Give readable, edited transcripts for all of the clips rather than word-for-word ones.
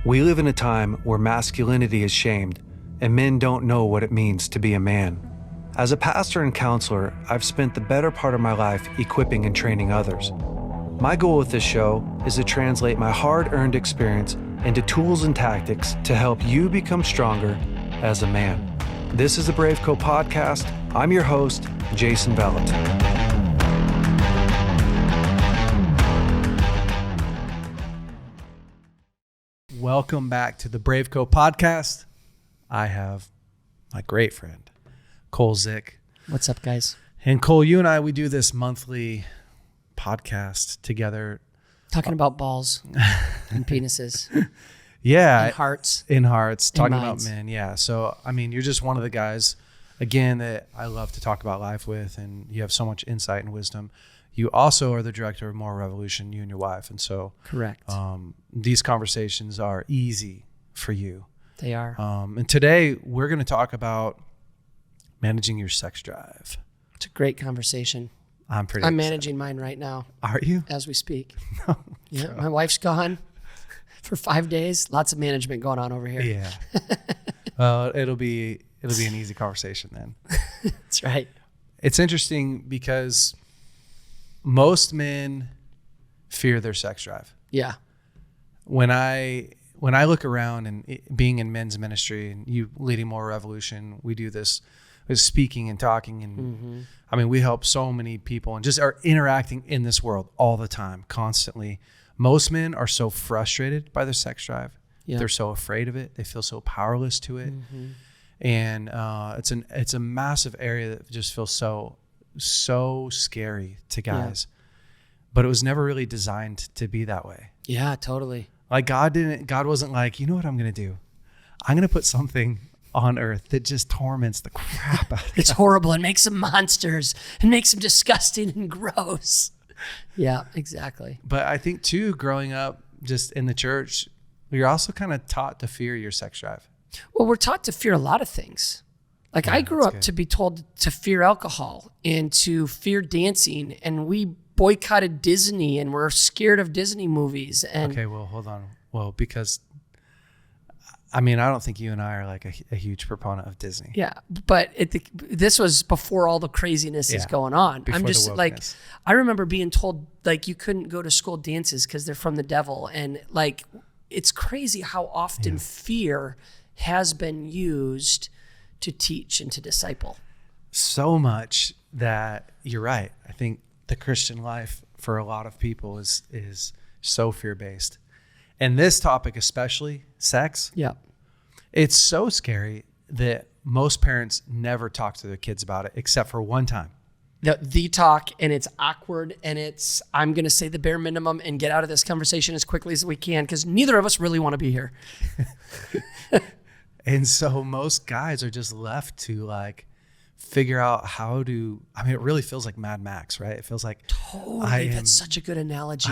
We live in a time where masculinity is shamed and men don't know what it means to be a man. As a pastor and counselor, I've spent the better part of my life equipping and training others. My goal with this show is to translate my hard-earned experience into tools and tactics to help you become stronger as a man. This is the BraveCo podcast. I'm your host, Jason Vallotton. Welcome back to the BraveCo podcast. I have my great friend, Cole Zick. What's up, guys? And Cole, you and I, we do this monthly podcast together. Talking about balls and penises. Yeah. And hearts. In hearts. Talking minds. about men. Yeah. So, I mean, you're just one of the guys, again, that I love to talk about life with, and you have so much insight and wisdom. You also are the director of Moral Revolution, you and your wife. And so correct. These conversations are easy for you. They are. And today we're going to talk about managing your sex drive. It's a great conversation. I'm excited. Managing mine right now. Are you? As we speak. No. Yeah. My wife's gone for 5 days. Lots of management going on over here. Yeah. Well, it'll be an easy conversation then. That's right. It's interesting because most men fear their sex drive. Yeah. When I look around and being in men's ministry and you leading Moral Revolution, we do this with speaking and talking. And I mean, we help so many people and just are interacting in this world all the time, constantly. Most men are so frustrated by their sex drive. Yeah. They're so afraid of it. They feel so powerless to it. And it's a massive area that just feels so scary to guys. Yeah. But it was never really designed to be that way. Yeah, totally. Like God wasn't like, you know what I'm going to do? I'm going to put something on earth that just torments the crap out of It's horrible and makes them monsters and makes them disgusting and gross. Yeah, exactly. But I think too, growing up just in the church, you're also kind of taught to fear your sex drive. Well, we're taught to fear a lot of things. Like I grew up to be told to fear alcohol and to fear dancing, and we boycotted Disney and we're scared of Disney movies. And okay, well, hold on. Well, because I mean, I don't think you and I are like a huge proponent of Disney. Yeah, but this was before all the craziness is going on. I'm just like, I remember being told like you couldn't go to school dances because they're from the devil, and like it's crazy how often fear has been used to teach and to disciple. So much that you're right. I think the Christian life for a lot of people is so fear-based. And this topic especially, sex, it's so scary that most parents never talk to their kids about it except for one time. The talk, and it's awkward, and it's, I'm going to say the bare minimum and get out of this conversation as quickly as we can because neither of us really want to be here. And so most guys are just left to like figure out how to, I mean, it really feels like Mad Max, right? It feels like that's such a good analogy.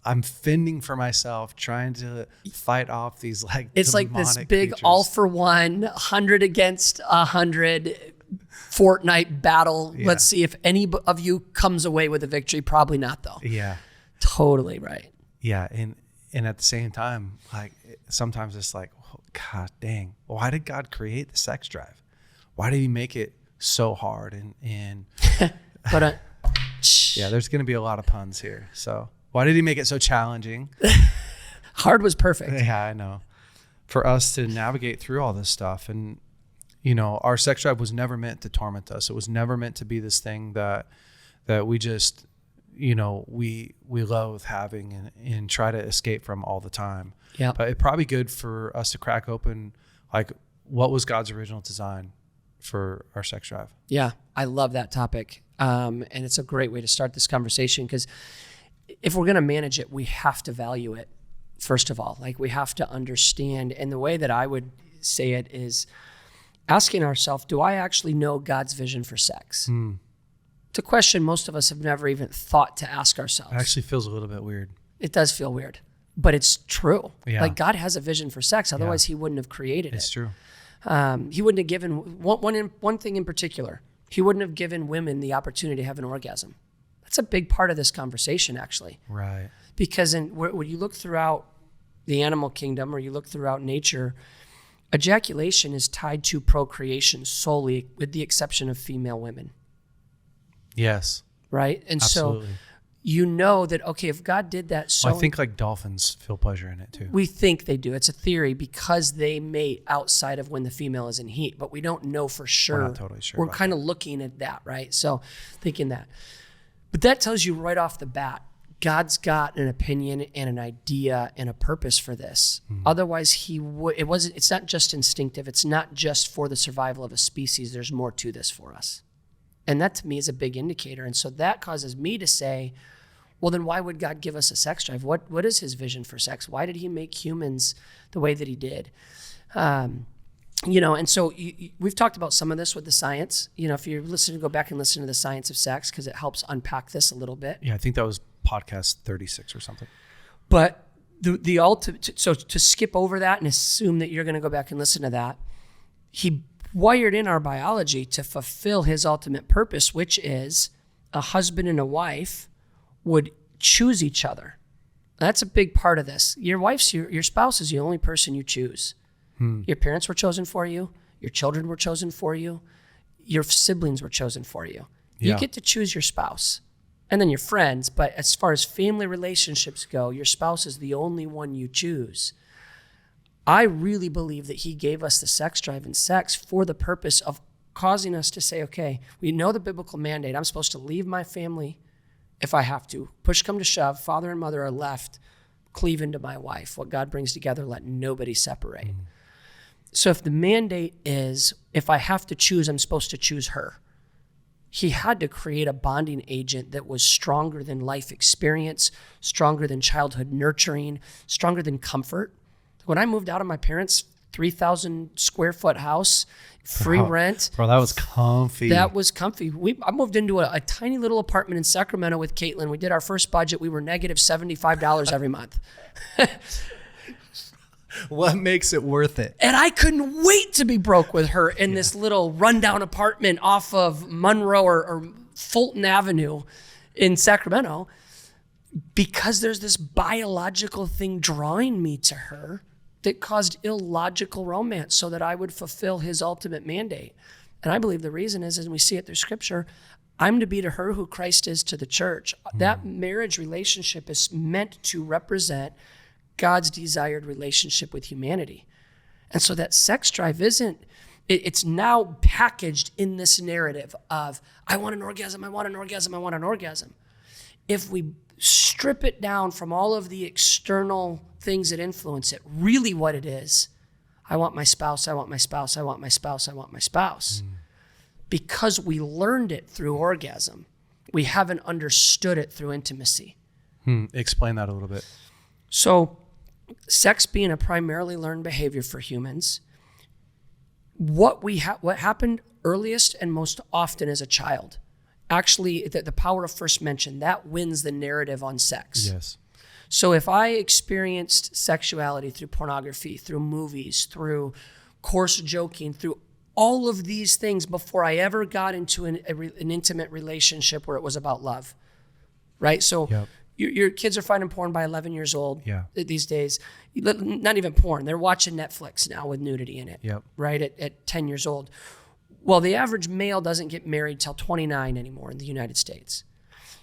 I'm fending for myself, trying to fight off these like it's like this big creatures. all for one, 100 against 100 Fortnite battle. Yeah. Let's see if any of you comes away with a victory. Probably not though. Yeah. Totally right. Yeah. And at the same time, like sometimes it's like, oh, God dang, why did God create the sex drive? Why did he make it so hard? And but yeah, there's going to be a lot of puns here. So why did he make it so challenging? Hard was perfect. Yeah, I know. For us to navigate through all this stuff. And, you know, our sex drive was never meant to torment us. It was never meant to be this thing that we just, you know, we loathe having and try to escape from all the time. Yeah. But it's probably good for us to crack open, like, what was God's original design for our sex drive? Yeah, I love that topic. And it's a great way to start this conversation because if we're going to manage it, we have to value it, first of all. Like, we have to understand. And the way that I would say it is asking ourselves, do I actually know God's vision for sex? It's a question most of us have never even thought to ask ourselves. It actually feels a little bit weird. It does feel weird, but it's true. Yeah. Like, God has a vision for sex. Otherwise, he wouldn't have created it. It's true. He wouldn't have given, one thing in particular, he wouldn't have given women the opportunity to have an orgasm. That's a big part of this conversation, actually. Right. Because when you look throughout the animal kingdom, or you look throughout nature, ejaculation is tied to procreation solely, with the exception of female women. Yes. Right? And absolutely. so you know that, okay, if God did that, so I think like dolphins feel pleasure in it too. we think they do. It's a theory because they mate outside of when the female is in heat, but we don't know for sure. We're not totally sure. We're kind of looking at that, right? So thinking that. But that tells you right off the bat, God's got an opinion and an idea and a purpose for this. Otherwise, it's not just instinctive. It's not just for the survival of a species. There's more to this for us. And that to me is a big indicator. And so that causes me to say, well, then why would God give us a sex drive? What is his vision for sex? Why did he make humans the way that he did? And so we've talked about some of this with the science. If you're listening, go back and listen to the science of sex, because it helps unpack this a little bit. Yeah, I think that was podcast 36 or something. But the ultimate, so to skip over that and assume that you're going to go back and listen to that, he wired in our biology to fulfill his ultimate purpose, which is a husband and a wife would choose each other. That's a big part of this. Your spouse is the only person you choose. Your parents were chosen for you. Your children were chosen for you. Your siblings were chosen for you. Yeah. You get to choose your spouse and then your friends. But as far as family relationships go, your spouse is the only one you choose. I really believe that he gave us the sex drive and sex for the purpose of causing us to say, okay, we know the biblical mandate. I'm supposed to leave my family if I have to. Push come to shove, father and mother are left, cleave into my wife. What God brings together, let nobody separate. So if the mandate is, if I have to choose, I'm supposed to choose her. He had to create a bonding agent that was stronger than life experience, stronger than childhood nurturing, stronger than comfort. When I moved out of my parents' 3,000 square foot house, free rent. Bro, that was comfy. That was comfy. I moved into a tiny little apartment in Sacramento with Caitlin. We did our first budget. We were negative $75 every month. What makes it worth it? And I couldn't wait to be broke with her in this little rundown apartment off of Monroe or Fulton Avenue in Sacramento, because there's this biological thing drawing me to her that caused illogical romance so that I would fulfill his ultimate mandate. And I believe the reason is, as we see it through scripture, I'm to be to her who Christ is to the church. That marriage relationship is meant to represent God's desired relationship with humanity. And so that sex drive it's now packaged in this narrative of, I want an orgasm, I want an orgasm, I want an orgasm. If we strip it down from all of the external things that influence it, really what it is, I want my spouse, I want my spouse, I want my spouse, I want my spouse. Because we learned it through orgasm, we haven't understood it through intimacy. Explain that a little bit. So, sex being a primarily learned behavior for humans, what happened earliest and most often as a child, actually the power of first mention, that wins the narrative on sex. Yes. So if I experienced sexuality through pornography, through movies, through coarse joking, through all of these things before I ever got into an intimate relationship where it was about love, right? So your kids are finding porn by 11 years old these days. Not even porn. They're watching Netflix now with nudity in it, right, at 10 years old. Well, the average male doesn't get married till 29 anymore in the United States.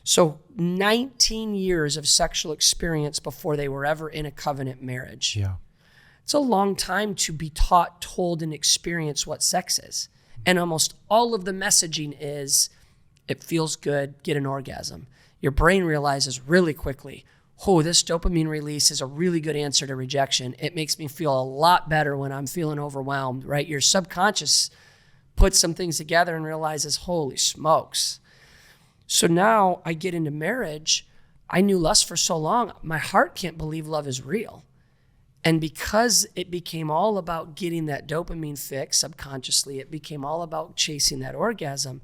So 19 years of sexual experience before they were ever in a covenant marriage. Yeah. It's a long time to be taught, told, and experience what sex is. And almost all of the messaging is, it feels good, get an orgasm. Your brain realizes really quickly, this dopamine release is a really good answer to rejection. It makes me feel a lot better when I'm feeling overwhelmed, right? Your subconscious puts some things together and realizes, holy smokes. So now I get into marriage. I knew lust for so long. My heart can't believe love is real. And because it became all about getting that dopamine fix subconsciously, it became all about chasing that orgasm.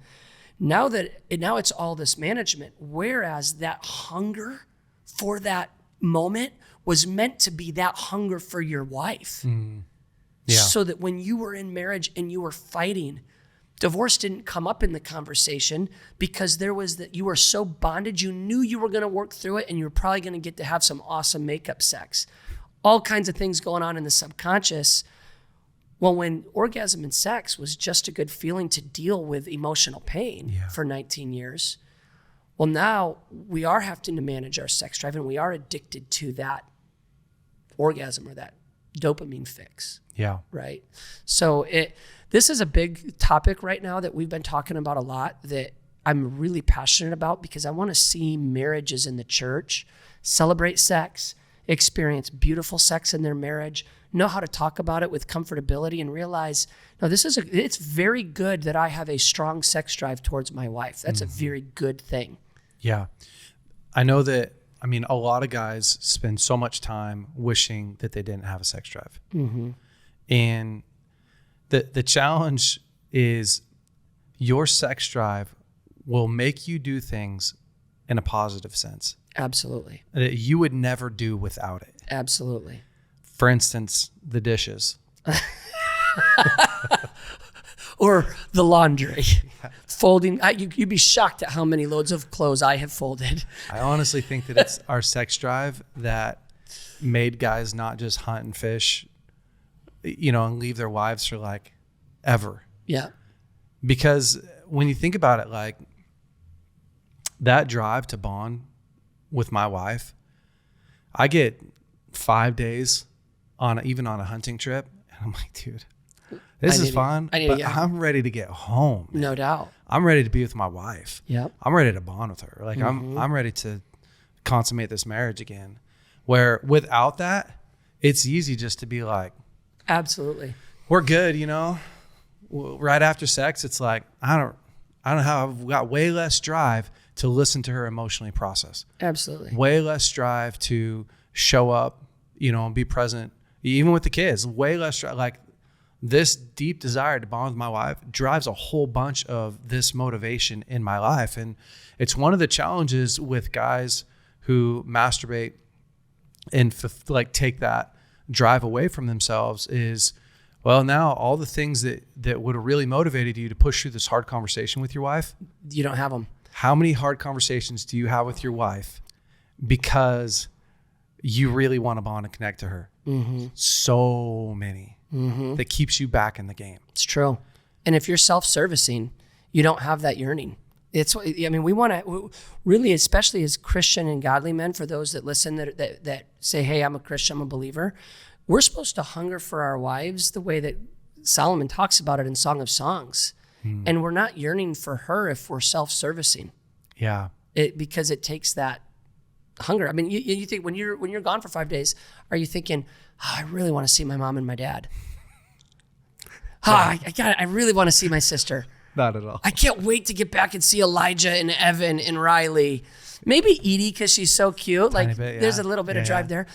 Now it's all this management, whereas that hunger for that moment was meant to be that hunger for your wife. So that when you were in marriage and you were fighting, divorce didn't come up in the conversation because there was that you were so bonded, you knew you were going to work through it and you were probably going to get to have some awesome makeup sex. all kinds of things going on in the subconscious. Well, when orgasm and sex was just a good feeling to deal with emotional pain for 19 years, well, now we are having to manage our sex drive, and we are addicted to that orgasm or that dopamine fix. Yeah. Right. So this is a big topic right now that we've been talking about a lot, that I'm really passionate about, because I want to see marriages in the church celebrate sex, experience beautiful sex in their marriage, know how to talk about it with comfortability, and realize, no, it's very good that I have a strong sex drive towards my wife. That's a very good thing. Yeah. I know that, I mean, a lot of guys spend so much time wishing that they didn't have a sex drive. And the challenge is your sex drive will make you do things in a positive sense. Absolutely. That you would never do without it. Absolutely. For instance, the dishes. Or the laundry. Folding. You'd be shocked at how many loads of clothes I have folded. I honestly think that it's our sex drive that made guys not just hunt and fish, and leave their wives for like ever. Yeah. Because when you think about it, like that drive to bond with my wife, I get 5 days even on a hunting trip, and I'm like, dude, this is fun, but I'm ready to get home. Man. No doubt. I'm ready to be with my wife. Yep. I'm ready to bond with her. Like I'm ready to consummate this marriage again. Where without that, it's easy just to be like, absolutely, we're good, Right after sex, it's like I don't know how I've got way less drive to listen to her emotionally process. Absolutely. Way less drive to show up, and be present, even with the kids. Way less drive. Like this deep desire to bond with my wife drives a whole bunch of this motivation in my life. And it's one of the challenges with guys who masturbate and take that drive away from themselves is, well, now all the things that would have really motivated you to push through this hard conversation with your wife, you don't have them. How many hard conversations do you have with your wife because you really want to bond and connect to her? So many. That keeps you back in the game. It's true. And if you're self-servicing, you don't have that yearning. We want to really, especially as Christian and godly men, for those that listen that say, hey, I'm a Christian, I'm a believer, we're supposed to hunger for our wives the way that Solomon talks about it in Song of Songs. And we're not yearning for her if we're self-servicing. Yeah. Because it takes that hunger. I mean, you think when you're gone for 5 days, are you thinking, I really want to see my mom and my dad? I really want to see my sister. Not at all. I can't wait to get back and see Elijah and Evan and Riley. Maybe Edie, because she's so cute. There's a little bit of drive there.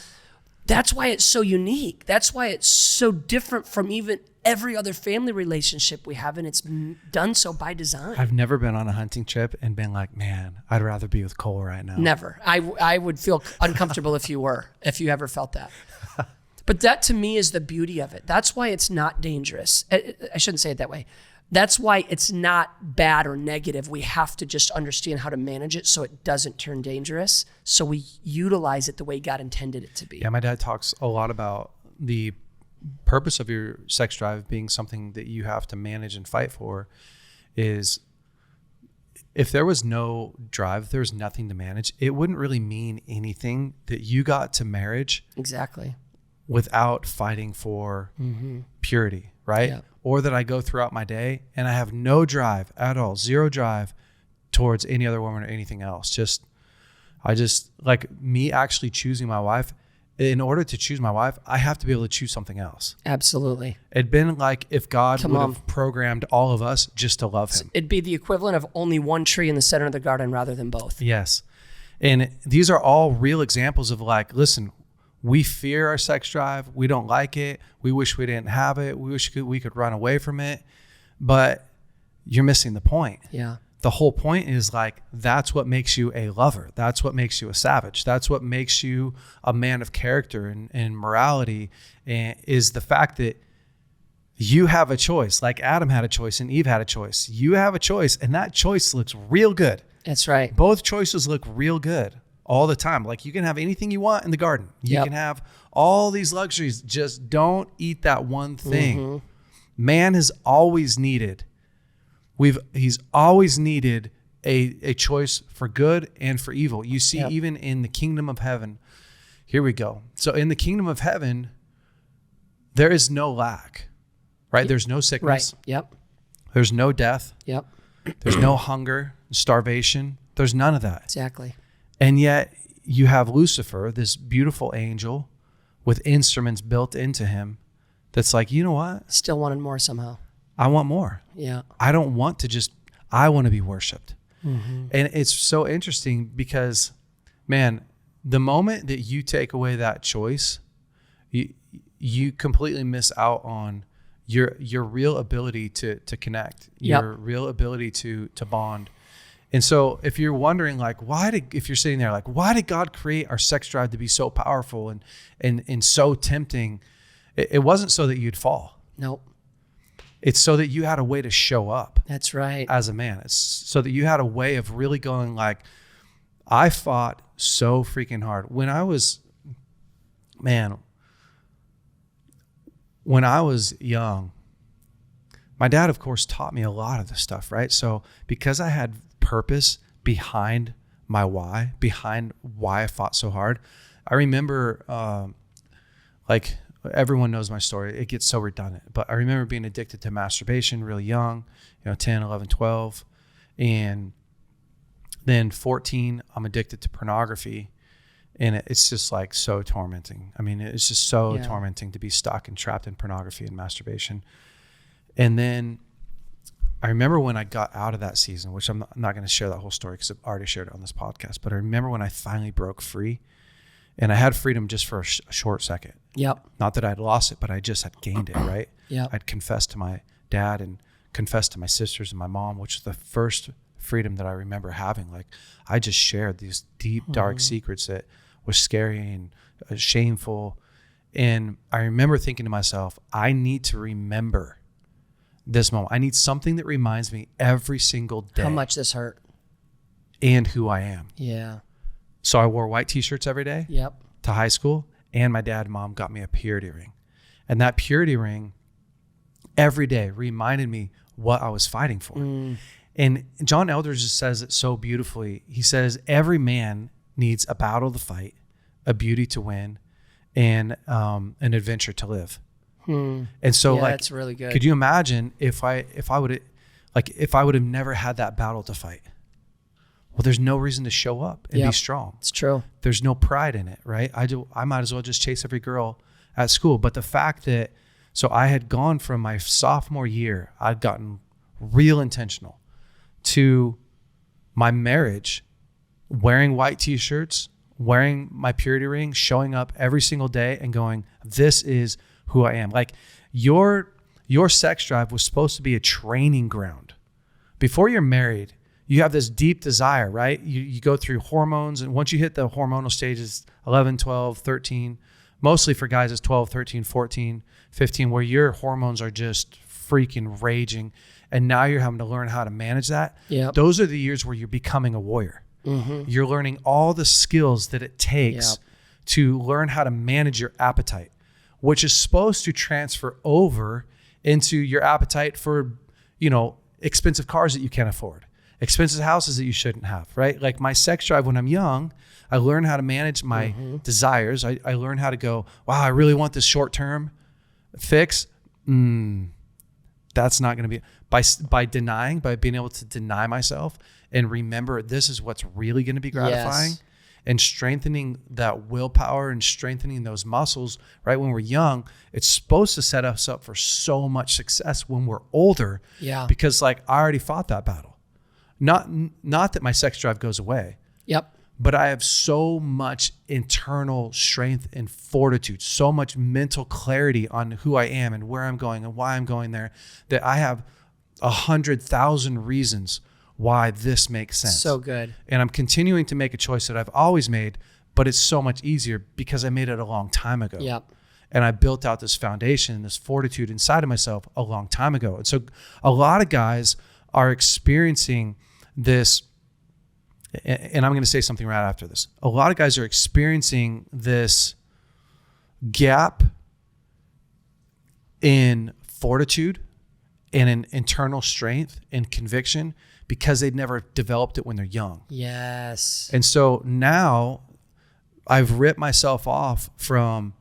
That's why it's so unique. That's why it's so different from even every other family relationship we have, and it's done so by design. I've never been on a hunting trip and been like, man, I'd rather be with Cole right now. Never. I would feel uncomfortable if you ever felt that. But that to me is the beauty of it. That's why it's not dangerous. I shouldn't say it that way. That's why it's not bad or negative. We have to just understand how to manage it so it doesn't turn dangerous. So we utilize it the way God intended it to be. Yeah, my dad talks a lot about the purpose of your sex drive being something that you have to manage and fight for. Is if there was no drive, if there was nothing to manage, it wouldn't really mean anything that you got to marriage. Exactly. Without fighting for purity, right? Yeah. Or that I go throughout my day and I have no drive at all, zero drive towards any other woman or anything else. I just like me actually choosing my wife. In order to choose my wife, I have to be able to choose something else. Absolutely. It'd been like if God would have programmed all of us just to love him. It'd be the equivalent of only one tree in the center of the garden rather than both. Yes. And these are all real examples of like, listen, we fear our sex drive. We don't like it. We wish we didn't have it. We wish we could run away from it. But you're missing the point. Yeah. The whole point is like, that's what makes you a lover. That's what makes you a savage. That's what makes you a man of character and morality, and is the fact that you have a choice. Like Adam had a choice and Eve had a choice. You have a choice, and that choice looks real good. That's right. Both choices look real good. all the time. Like, you can have anything you want in the garden. You can have all these luxuries. Just don't eat that one thing. Man has always needed, he's always needed a choice for good and for evil. You see, even in the kingdom of heaven, here we go. So in the kingdom of heaven, there is no lack, right? There's no sickness. Right. There's no death. There's no hunger, starvation. There's none of that. Exactly. And yet you have Lucifer, this beautiful angel with instruments built into him that's like, you know what? Still wanted more somehow. I want more. Yeah. I don't want to just, I want to be worshiped. And it's so interesting because, man, the moment that you take away that choice, you completely miss out on your real ability to connect, your real ability to bond. And so if you're wondering, like, if you're sitting there, like, why did God create our sex drive to be so powerful and so tempting? It wasn't so that you'd fall. Nope. It's so that you had a way to show up. That's right. As a man. It's so that you had a way of really going, like, I fought so freaking hard. When I was young, my dad, of course, taught me a lot of this stuff, right? So because I had purpose behind my why, behind why I fought so hard, I remember, like, everyone knows my story. It gets so redundant, but I remember being addicted to masturbation really young, 10, 11, 12. And then 14, I'm addicted to pornography. And it's just like so tormenting. I mean, it's just so tormenting to be stuck and trapped in pornography and masturbation. And then I remember when I got out of that season, which I'm not going to share that whole story because I've already shared it on this podcast, but I remember when I finally broke free, and I had freedom just for a short second. Not that I'd lost it, but I just had gained it, right? I'd confessed to my dad and confessed to my sisters and my mom, which was the first freedom that I remember having. Like, I just shared these deep, dark secrets that was scary and shameful. And I remember thinking to myself, I need to remember this moment. I need something that reminds me every single day how much this hurt and who I am. So I wore white t-shirts every day to high school, and my dad and mom got me a purity ring. And that purity ring every day reminded me what I was fighting for. And John Eldredge just says it so beautifully. He says, every man needs a battle to fight, a beauty to win, and an adventure to live. And so, like, that's really good. Could you imagine if I would have never had that battle to fight? Well, there's no reason to show up and be strong. It's true. There's no pride in it, right? I might as well just chase every girl at school. But the fact that, so I had gone from my sophomore year, I'd gotten real intentional, to my marriage, wearing white t-shirts, wearing my purity ring, showing up every single day and going, this is who I am. Like, your sex drive was supposed to be a training ground. Before you're married, you have this deep desire, right? You go through hormones, and once you hit the hormonal stages, 11, 12, 13, mostly for guys it's 12, 13, 14, 15, where your hormones are just freaking raging. And now you're having to learn how to manage that. Those are the years where you're becoming a warrior. You're learning all the skills that it takes to learn how to manage your appetite, which is supposed to transfer over into your appetite for, expensive cars that you can't afford, expensive houses that you shouldn't have, right? Like, my sex drive when I'm young, I learned how to manage my desires. I learned how to go, wow, I really want this short-term fix. That's not going to be, by being able to deny myself and remember this is what's really going to be gratifying, and strengthening that willpower and strengthening those muscles right when we're young. It's supposed to set us up for so much success when we're older. Because, like, I already fought that battle. Not that my sex drive goes away. But I have so much internal strength and fortitude, so much mental clarity on who I am and where I'm going and why I'm going there, that I have 100,000 reasons why this makes sense. So good. And I'm continuing to make a choice that I've always made, but it's so much easier because I made it a long time ago. And I built out this foundation, this fortitude inside of myself a long time ago. And so a lot of guys are experiencing this and I'm going to say something right after this. A lot of guys are experiencing this gap in fortitude and in internal strength and conviction because they'd never developed it when they're young. Yes. And so now I've ripped myself off from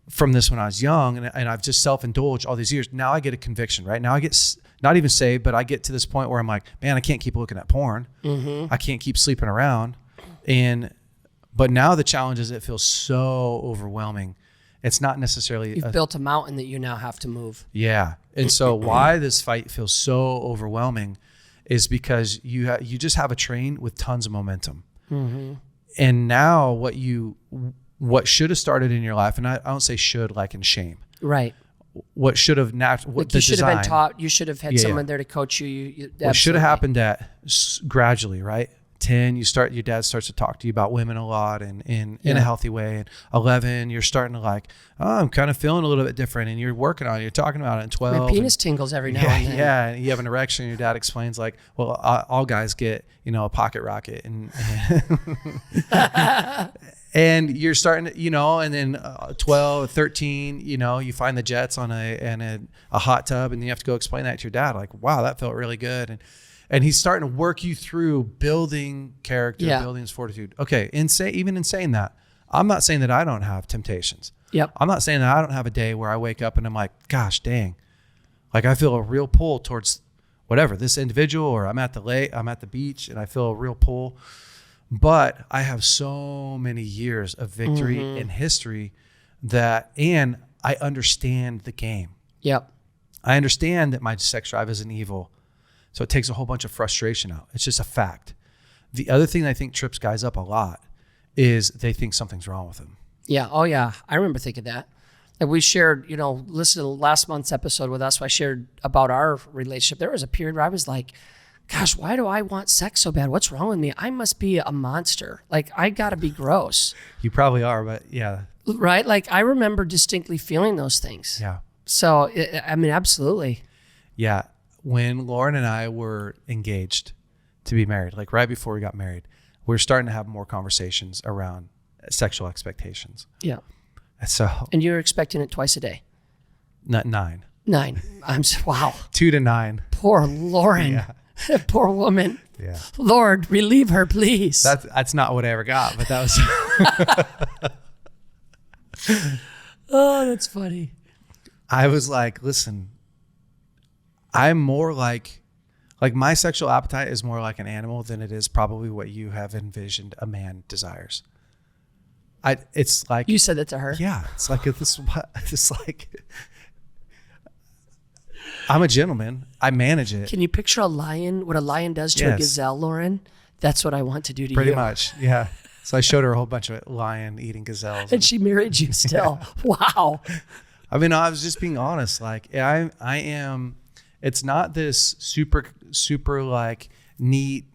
this when I was young, and I've just self-indulged all these years. Now I get a conviction, right? Now I get not even saved, but I get to this point where I'm like, man, I can't keep looking at porn. I can't keep sleeping around. But now the challenge is it feels so overwhelming. It's not necessarily You've built a mountain that you now have to move. Yeah. And so why this fight feels so overwhelming is because you just have a train with tons of momentum. And now what should have started in your life, and I don't say should like in shame. Right. What should have you should have been taught. You should have had someone there to coach you. What should have happened gradually, right? 10, your dad starts to talk to you about women a lot and in a healthy way. And 11, you're starting to like, oh, I'm kind of feeling a little bit different, and you're working on it. You're talking about it. And 12, my penis tingles every now and then. Yeah, and you have an erection. And your dad explains like, well, all guys get a pocket rocket, and and you're starting to, and then 12, 13, you find the jets on a hot tub, and you have to go explain that to your dad. Like, wow, that felt really good. And he's starting to work you through building character, building his fortitude. Okay, even in saying that, I'm not saying that I don't have temptations. Yep. I'm not saying that I don't have a day where I wake up and I'm like, gosh, dang. Like I feel a real pull towards whatever, this individual, or I'm at the beach and I feel a real pull. But I have so many years of victory and history and I understand the game. Yep. I understand that my sex drive isn't evil. So it takes a whole bunch of frustration out. It's just a fact. The other thing I think trips guys up a lot is they think something's wrong with them. Yeah. Oh, yeah. I remember thinking that. Like we shared, listen to last month's episode with us. I shared about our relationship. There was a period where I was like, gosh, why do I want sex so bad? What's wrong with me? I must be a monster. Like, I got to be gross. You probably are, but yeah. Right? Like, I remember distinctly feeling those things. Yeah. So, absolutely. Yeah. When Lauren and I were engaged to be married, like right before we got married, we were starting to have more conversations around sexual expectations. Yeah. And you're expecting it twice a day? Not 9. 9. Wow. 2 to 9. Poor Lauren. Yeah. Poor woman. Yeah. Lord, relieve her, please. That's not what I ever got, but that was. Oh, that's funny. I was like, listen. I'm more like my sexual appetite is more like an animal than it is probably what you have envisioned a man desires. It's like you said that to her. Yeah, it's like I'm a gentleman. I manage it. Can you picture a lion? What a lion does to a gazelle, Lauren? That's what I want to do to you. Pretty much, yeah. So I showed her a whole bunch of lion eating gazelles, and she married you still. Wow. I mean, I was just being honest. Like I am. It's not this super like neat,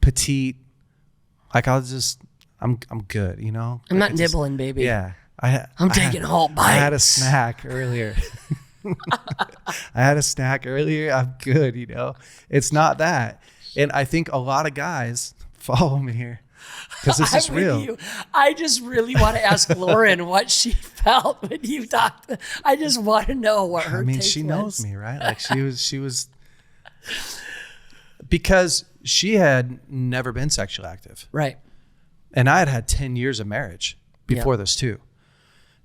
petite. Like I'm good, I'm not nibbling, baby. Yeah. I'm taking whole bites. I had a snack earlier. I'm good, It's not that. And I think a lot of guys follow me here because this is real. I just really want to ask Lauren what she felt when you talked. I just want to know what her take she was. knows me, right? Like she was because she had never been sexually active. Right. And I had 10 years of marriage before this too.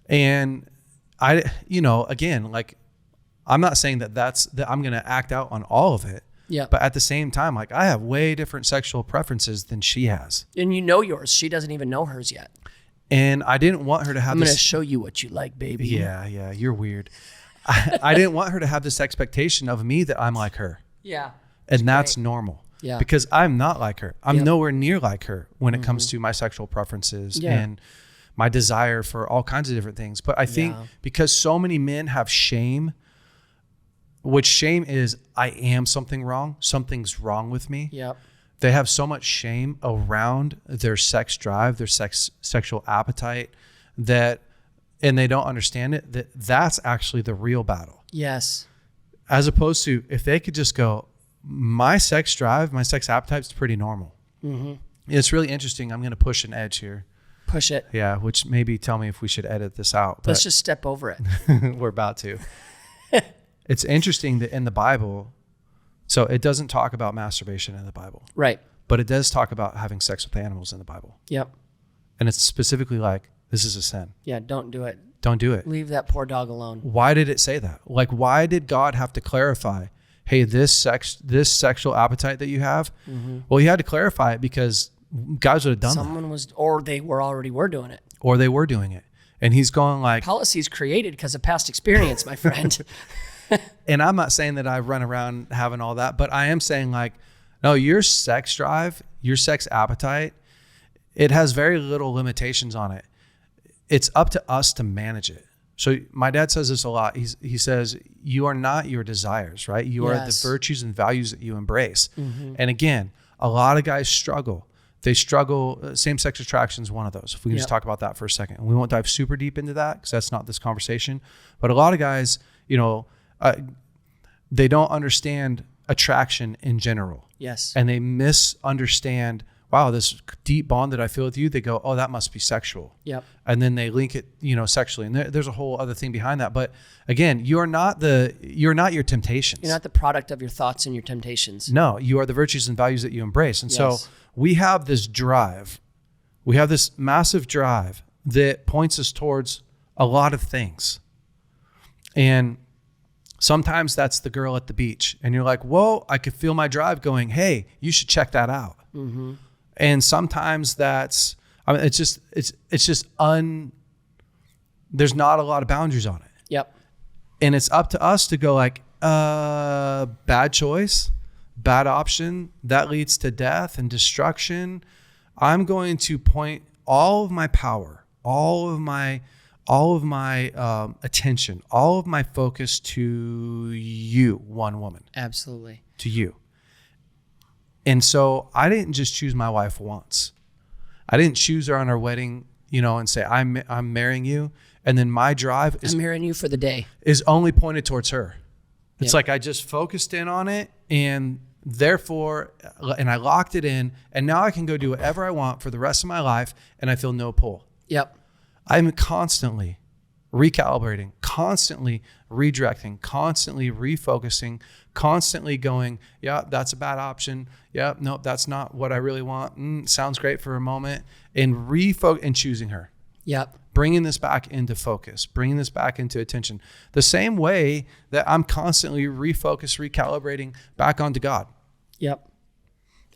And I, again, like I'm not saying that I'm going to act out on all of it. Yeah. But at the same time, like I have way different sexual preferences than she has. And yours. She doesn't even know hers yet. And I didn't want her to have I'm going to show you what you like, baby. Yeah. You're weird. I didn't want her to have this expectation of me that I'm like her. Yeah. And that's normal. Yeah. Because I'm not like her. I'm nowhere near like her when it comes to my sexual preferences and my desire for all kinds of different things. But I think because so many men have shame, which shame is I am something wrong. Something's wrong with me. Yep. They have so much shame around their sex drive, their sexual appetite and they don't understand it, that's actually the real battle. Yes. As opposed to if they could just go, my sex drive, my sex appetite is pretty normal. It's really interesting. I'm going to push an edge here. Push it. Yeah, which maybe tell me if we should edit this out. Let's just step over it. We're about to. It's interesting that in the Bible, so it doesn't talk about masturbation in the Bible. Right. But it does talk about having sex with animals in the Bible. Yep. And it's specifically like, this is a sin. Yeah, don't do it. Don't do it. Leave that poor dog alone. Why did it say that? Like, why did God have to clarify, hey, this sexual appetite that you have? Well, he had to clarify it because guys would have done that. Or they were doing it. Or they were doing it. And he's going like... Policies created because of past experience, my friend. And I'm not saying that I run around having all that, but I am saying like, no, your sex drive, your sex appetite, it has very little limitations on it. It's up to us to manage it. So my dad says this a lot. He says, you are not your desires, right? You are the virtues and values that you embrace. And again, a lot of guys struggle. They struggle. Same-sex attraction is one of those. If we can just talk about that for a second. And we won't dive super deep into that because that's not this conversation. But a lot of guys, they don't understand attraction in general. Yes. And they misunderstand, wow, this deep bond that I feel with you, they go, oh, that must be sexual. Yep. And then they link it, sexually. And there's a whole other thing behind that. But again, you're not your temptations. You're not the product of your thoughts and your temptations. No, you are the virtues and values that you embrace. And so we have this drive. We have this massive drive that points us towards a lot of things. And sometimes that's the girl at the beach. And you're like, whoa, I could feel my drive going, hey, you should check that out. And sometimes that's, it's just there's not a lot of boundaries on it. Yep. And it's up to us to go like, bad choice, bad option, that leads to death and destruction. I'm going to point all of my power, all of my attention, all of my focus to you, one woman. Absolutely. To you. And so I didn't just choose my wife once. I didn't choose her on our wedding, and say, I'm marrying you. And then my drive I'm marrying you for the day. Is only pointed towards her. It's like I just focused in on it and I locked it in. And now I can go do whatever I want for the rest of my life. And I feel no pull. Yep. I'm constantly recalibrating, constantly redirecting, constantly refocusing, constantly going, yeah, that's a bad option. Yeah, no, that's not what I really want. Sounds great for a moment. And and choosing her. Yep. Bringing this back into focus, bringing this back into attention. The same way that I'm constantly recalibrating back onto God. Yep.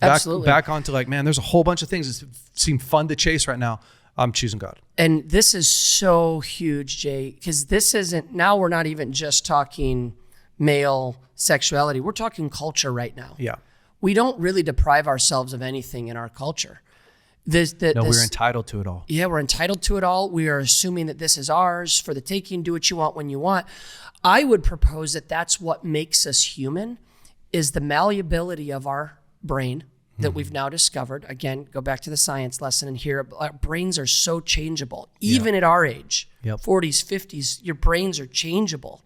Absolutely. Back onto like, man, there's a whole bunch of things that seem fun to chase right now. I'm choosing God. And this is so huge, Jay, because now we're not even just talking male sexuality. We're talking culture right now. Yeah. We don't really deprive ourselves of anything in our culture. We're entitled to it all. Yeah, we're entitled to it all. We are assuming that this is ours for the taking. Do what you want when you want. I would propose that that's what makes us human, is the malleability of our brain that we've now discovered. Again, go back to the science lesson and hear our brains are so changeable. Even at our age, 40s, 50s, your brains are changeable.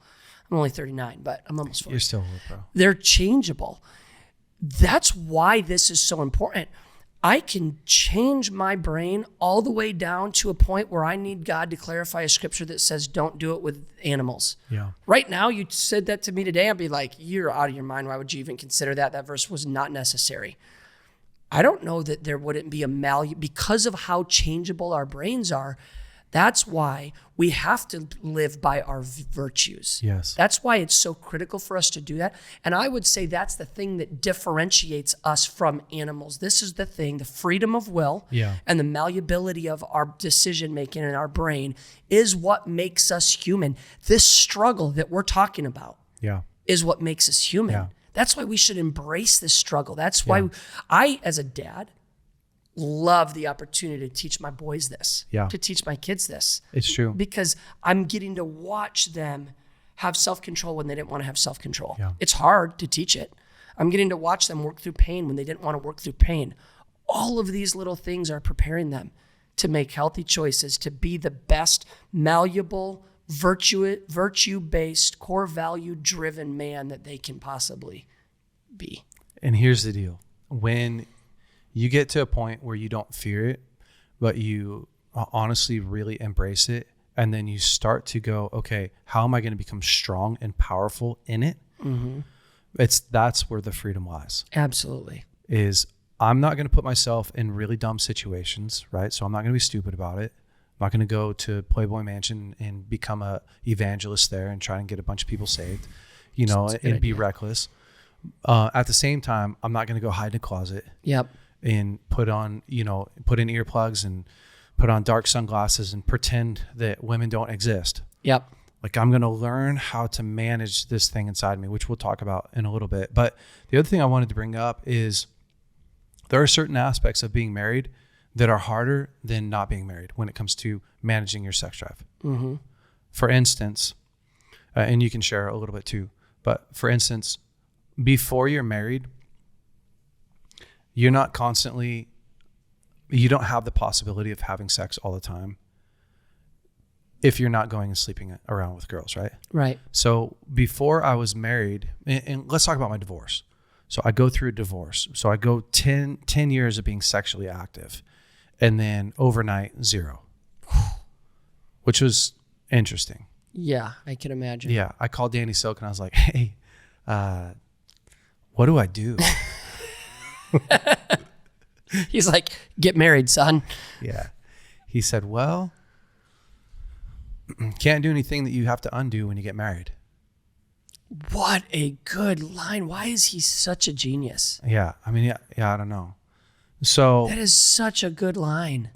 I'm only 39, but I'm almost 40. You're still old, bro. They're changeable. That's why this is so important. I can change my brain all the way down to a point where I need God to clarify a scripture that says, don't do it with animals. Yeah. Right now, you said that to me today, I'd be like, you're out of your mind. Why would you even consider that? That verse was not necessary. I don't know that there wouldn't be because of how changeable our brains are. That's why we have to live by our virtues. Yes. That's why it's so critical for us to do that. And I would say that's the thing that differentiates us from animals. This is the thing, the freedom of will and the malleability of our decision-making in our brain is what makes us human. This struggle that we're talking about is what makes us human. Yeah. That's why we should embrace this struggle. That's why I, as a dad, love the opportunity to teach my boys this, to teach my kids this. It's true. Because I'm getting to watch them have self-control when they didn't want to have self-control. Yeah. It's hard to teach it. I'm getting to watch them work through pain when they didn't want to work through pain. All of these little things are preparing them to make healthy choices, to be the best, malleable, virtue-based, core value-driven man that they can possibly be. And here's the deal. When you get to a point where you don't fear it, but you honestly really embrace it, and then you start to go, okay, how am I going to become strong and powerful in it? Mm-hmm. That's where the freedom lies. Absolutely. Is I'm not going to put myself in really dumb situations, right? So I'm not going to be stupid about it. I'm not going to go to Playboy Mansion and become a evangelist there and try and get a bunch of people saved, you know, and be reckless. At the same time, I'm not going to go hide in a closet. Yep. And put in earplugs and put on dark sunglasses and pretend that women don't exist. Yep. Like, I'm going to learn how to manage this thing inside me, which we'll talk about in a little bit. But the other thing I wanted to bring up is there are certain aspects of being married that are harder than not being married when it comes to managing your sex drive. Mm-hmm. For instance, and you can share a little bit too, but for instance, before you're married, you don't have the possibility of having sex all the time if you're not going and sleeping around with girls, right? Right. So before I was married, and let's talk about my divorce. So I go through a divorce. So I go 10 years of being sexually active, and then overnight, 0, which was interesting. Yeah, I can imagine. Yeah. I called Danny Silk and I was like, hey, what do I do? He's like, get married, son. Yeah. He said, well, can't do anything that you have to undo when you get married. What a good line. Why is he such a genius? Yeah. I mean, yeah, I don't know. So that is such a good line.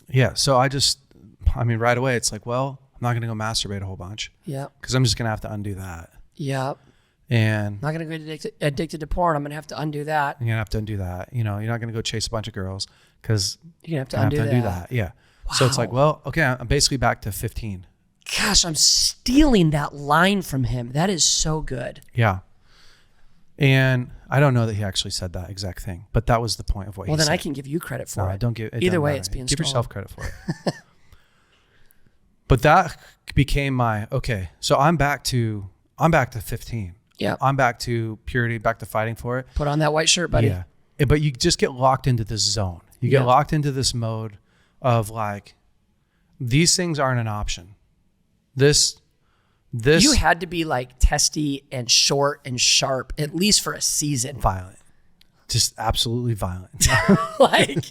Yeah. So right away, it's like, well, I'm not going to go masturbate a whole bunch. Yeah. Because I'm just going to have to undo that. Yeah. And not going to get addicted to porn. I'm going to have to undo that. You're going to have to undo that. You know, you're not going to go chase a bunch of girls because you're going to have to undo that. Yeah. Wow. So it's like, well, okay, I'm basically back to 15. Gosh, I'm stealing that line from him. That is so good. Yeah. And I don't know that he actually said that exact thing, but that was the point of what he said. Well, then I can give you credit for it. No, don't give it. Either way, it's being stolen. Give yourself credit for it. But that became okay. So I'm back to 15. Yeah. I'm back to purity, back to fighting for it. Put on that white shirt, buddy. Yeah. But you just get locked into this zone. You get locked into this mode of like, these things aren't an option. This. You had to be like testy and short and sharp, at least for a season. Violent. Just absolutely violent. Like,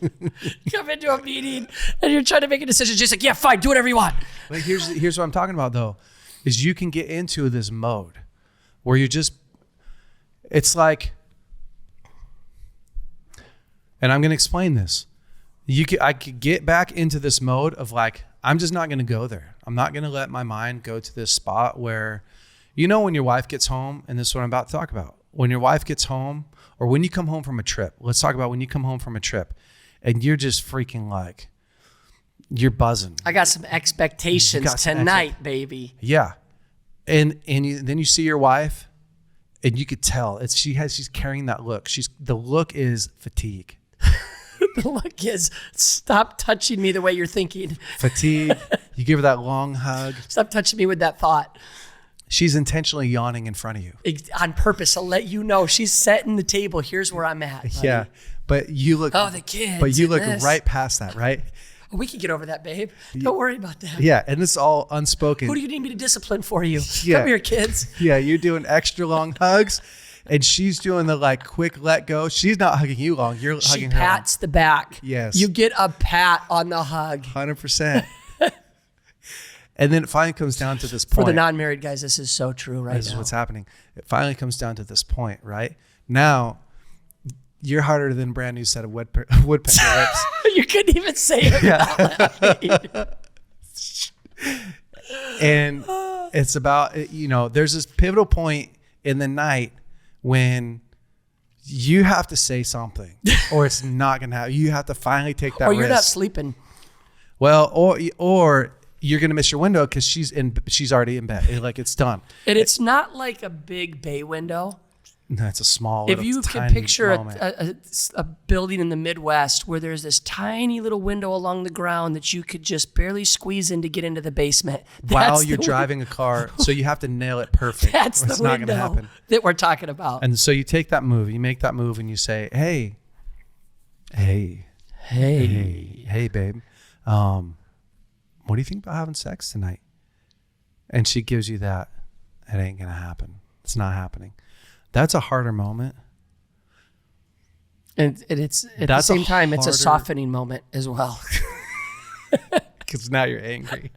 come into a meeting and you're trying to make a decision. Just like, yeah, fine, do whatever you want. Like, here's what I'm talking about though, is you can get into this mode where it's like, and I'm going to explain this. I could get back into this mode of like, I'm just not going to go there. I'm not going to let my mind go to this spot where, when your wife gets home, and this is what I'm about to talk about. When your wife gets home, or when you come home from a trip, let's talk about when you come home from a trip and you're just freaking like, you're buzzing. I got some expectations tonight, baby. Yeah. And then you see your wife and you could tell she's carrying that look. The look is fatigue. The look is, stop touching me the way you're thinking. Fatigue. You give her that long hug. Stop touching me with that thought. She's intentionally yawning in front of you. On purpose. I'll let you know. She's setting the table. Here's where I'm at, buddy. Yeah. But you look. Oh, the kids. But you look right past that, right? We can get over that, babe. Don't worry about that. Yeah. And it's all unspoken. Who do you need me to discipline for you? Yeah. Come here, kids. Yeah. You're doing extra long hugs. And she's doing the like quick let go. She's not hugging you long. You're hugging her. She pats the back. Yes. You get a pat on the hug. 100%. And then it finally comes down to this point. For the non-married guys, this is so true right now. This is what's happening. It finally comes down to this point, right? Now, you're harder than a brand new set of woodpecker lips. You couldn't even say it. Yeah. And it's about, there's this pivotal point in the night when you have to say something or it's not going to happen. You have to finally take that risk. Or you're not sleeping. Well, or you're going to miss your window because she's already in bed. Like, it's done. And it's not like a big bay window. That's a small, If you can picture a building in the Midwest where there's this tiny little window along the ground that you could just barely squeeze in to get into the basement. While you're driving a car, so you have to nail it perfect. That's the window not going to happen. That we're talking about. And so you take that move, you make that move, and you say, hey, babe, what do you think about having sex tonight? And she gives you that, it ain't going to happen. It's not happening. That's a harder moment. And it's at the same time, it's a softening moment as well. Because now you're angry.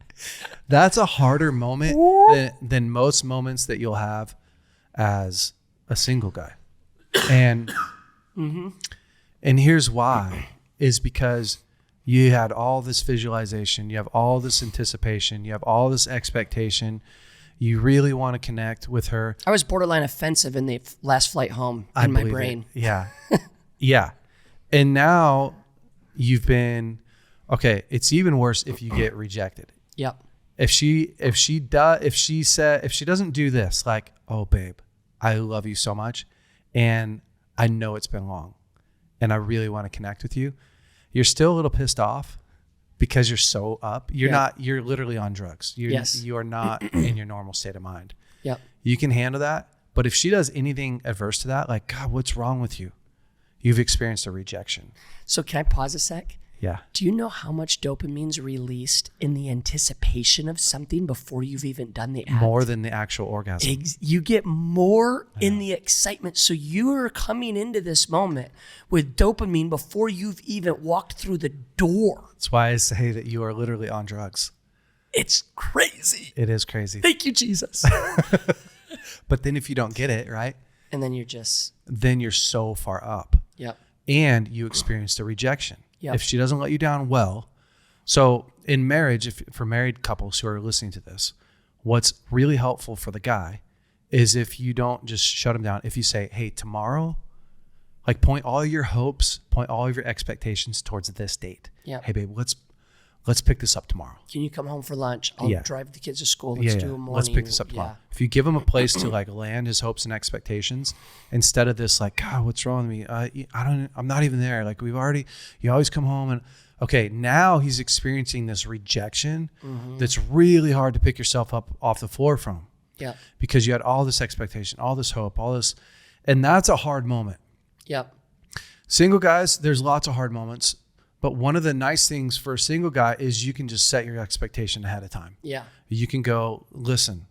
That's a harder moment than most moments that you'll have as a single guy. And and here's why, is because you had all this visualization, you have all this anticipation, you have all this expectation. You really want to connect with her. I was borderline offensive in the last flight home in my brain. Yeah. Yeah. And now you've been, okay, it's even worse if you get rejected. Yep. If she doesn't do this, like, oh babe, I love you so much and I know it's been long and I really want to connect with you. You're still a little pissed off because you're so up. You're literally on drugs. You're not in your normal state of mind. Yep. You can handle that. But if she does anything adverse to that, like, God, what's wrong with you? You've experienced a rejection. So can I pause a sec? Yeah. Do you know how much dopamine's released in the anticipation of something before you've even done the act? More than the actual orgasm. You get more in the excitement. So you are coming into this moment with dopamine before you've even walked through the door. That's why I say that you are literally on drugs. It's crazy. It is crazy. Thank you, Jesus. But then if you don't get it, right? And then then you're so far up. Yep. And you experienced a rejection. Yep. If she doesn't let you down, well, so in marriage, for married couples who are listening to this, what's really helpful for the guy is if you don't just shut him down. If you say, hey, tomorrow, like point all your hopes, point all of your expectations towards this date. Yep. Hey, babe, let's pick this up tomorrow. Can you come home for lunch? I'll drive the kids to school. Let's do a morning. Let's pick this up tomorrow. If you give him a place to like land his hopes and expectations instead of this like, God, what's wrong with me? I'm not even there. Like you always come home and okay, now he's experiencing this rejection that's really hard to pick yourself up off the floor from. Yeah. Because you had all this expectation, all this hope, all this, and that's a hard moment. Yep. Single guys, there's lots of hard moments. But one of the nice things for a single guy is you can just set your expectation ahead of time. Yeah. You can go, listen,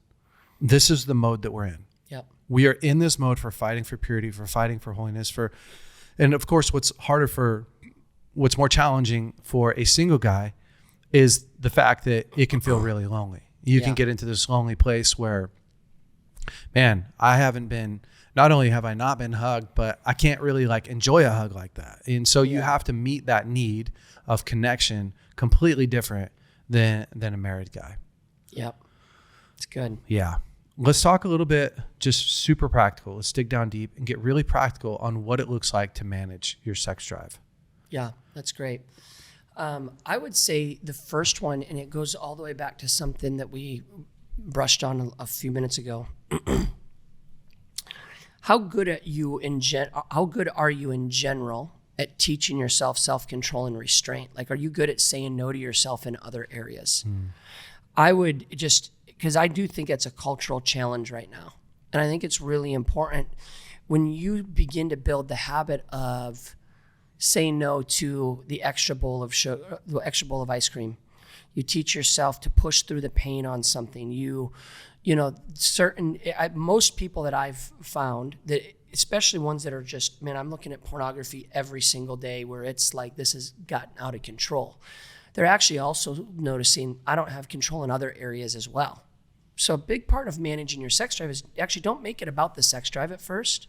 this is the mode that we're in. Yep. We are in this mode for fighting for purity, for fighting for holiness, and of course, what's more challenging for a single guy is the fact that it can feel really lonely. You can get into this lonely place where, man, not only have I not been hugged, but I can't really like enjoy a hug like that. And so you have to meet that need of connection completely different than a married guy. Yep. It's good. Yeah. Let's talk a little bit, just super practical. Let's dig down deep and get really practical on what it looks like to manage your sex drive. Yeah, that's great. I would say the first one, and it goes all the way back to something that we brushed on a few minutes ago. How good are you in general at teaching yourself self-control and restraint? Like, are you good at saying no to yourself in other areas? I would because I do think it's a cultural challenge right now. And I think it's really important when you begin to build the habit of saying no to the extra bowl of sugar, the extra bowl of ice cream. You teach yourself to push through the pain on something. Most people that I've found, that especially ones that are just, man, I'm looking at pornography every single day where it's like this has gotten out of control. They're actually also noticing I don't have control in other areas as well. So a big part of managing your sex drive is actually don't make it about the sex drive at first.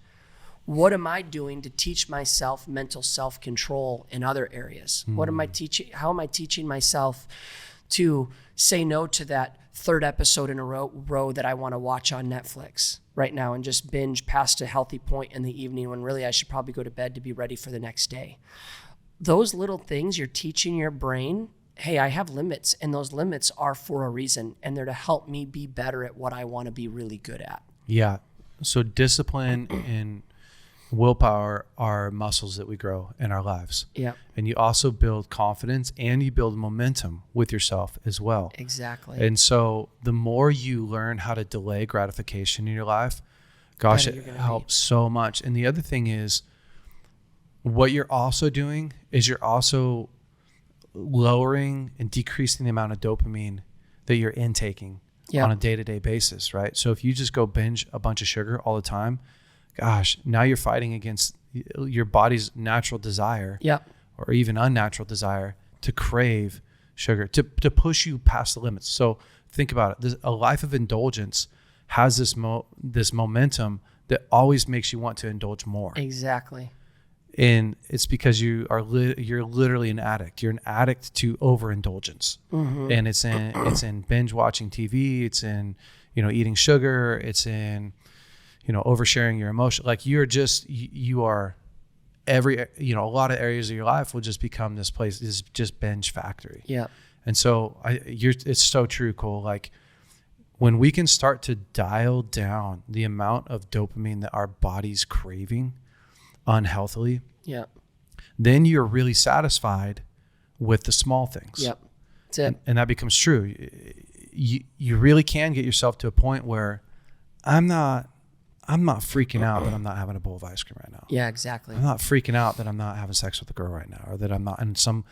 What am I doing to teach myself mental self-control in other areas? What am I teaching? How am I teaching myself to say no to that third episode in a row that I want to watch on Netflix right now and just binge past a healthy point in the evening when really I should probably go to bed to be ready for the next day? Those little things, you're teaching your brain, hey, I have limits, and those limits are for a reason, and they're to help me be better at what I want to be really good at. Yeah. So discipline and willpower are muscles that we grow in our lives. Yeah. And you also build confidence and you build momentum with yourself as well. Exactly. And so the more you learn how to delay gratification in your life, gosh, it helps so much. And the other thing is, what you're also doing is you're also lowering and decreasing the amount of dopamine that you're intaking on a day-to-day basis, right? So if you just go binge a bunch of sugar all the time, gosh, now you're fighting against your body's natural desire or even unnatural desire to crave sugar, to push you past the limits. So think about it. A life of indulgence has this momentum that always makes you want to indulge more. Exactly. And it's because you're literally an addict. You're an addict to overindulgence. Mm-hmm. And it's in binge watching TV. It's in, eating sugar. It's in, oversharing your emotion. Like you are a lot of areas of your life will just become this place is just binge factory. Yeah. And so it's so true, Cole. Like when we can start to dial down the amount of dopamine that our body's craving unhealthily, then you're really satisfied with the small things. Yep. That's it. And that becomes true. You really can get yourself to a point where I'm not freaking out that I'm not having a bowl of ice cream right now. Yeah, exactly. I'm not freaking out that I'm not having sex with a girl right now, or that I'm not in some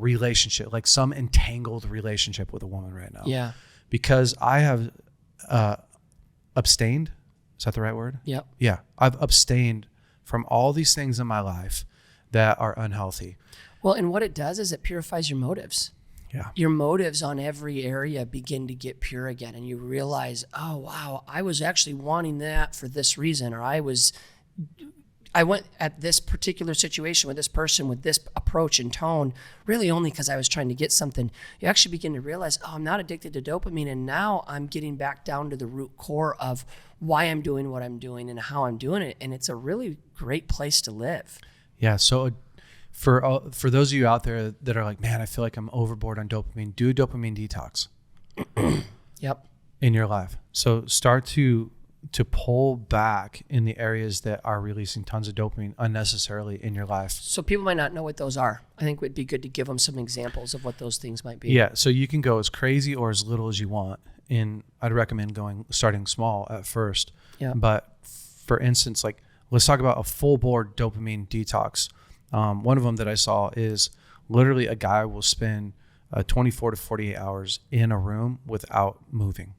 relationship, like some entangled relationship with a woman right now. Yeah. Because I have abstained. Is that the right word? Yep. Yeah. I've abstained from all these things in my life that are unhealthy. Well, and what it does is it purifies your motives. Yeah. Your motives on every area begin to get pure again. And you realize, oh, wow, I was actually wanting that for this reason. Or I went at this particular situation with this person with this approach and tone, really only because I was trying to get something. You actually begin to realize, oh, I'm not addicted to dopamine. And now I'm getting back down to the root core of why I'm doing what I'm doing and how I'm doing it. And it's a really great place to live. Yeah. So for those of you out there that are like, man, I feel like I'm overboard on dopamine, do a dopamine detox. Yep. In your life. So start to pull back in the areas that are releasing tons of dopamine unnecessarily in your life. So people might not know what those are. I think it would be good to give them some examples of what those things might be. Yeah. So you can go as crazy or as little as you want. And I'd recommend starting small at first. Yeah. But for instance, like let's talk about a full board dopamine detox. One of them that I saw is literally a guy will spend 24 to 48 hours in a room without moving,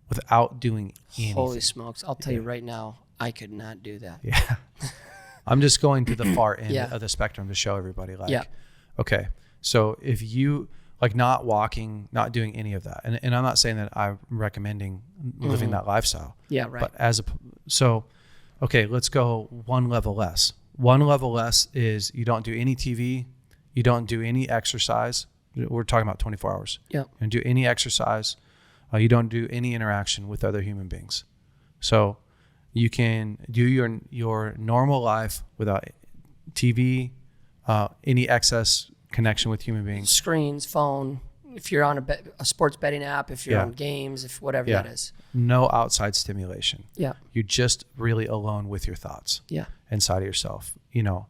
without doing anything. Holy smokes. I'll tell you right now, I could not do that. Yeah. I'm just going to the far end of the spectrum to show everybody okay, so if you like not walking, not doing any of that. And I'm not saying that I'm recommending living that lifestyle. Yeah, right. But okay, let's go one level less. One level less is you don't do any TV, you don't do any exercise. We're talking about 24 hours. Yeah. You don't do any exercise. You don't do any interaction with other human beings. So you can do your normal life without TV, any excess connection with human beings. Screens, phone, if you're on a sports betting app, if you're on games, if whatever that is. No outside stimulation. Yeah. You're just really alone with your thoughts. Yeah. Inside of yourself, and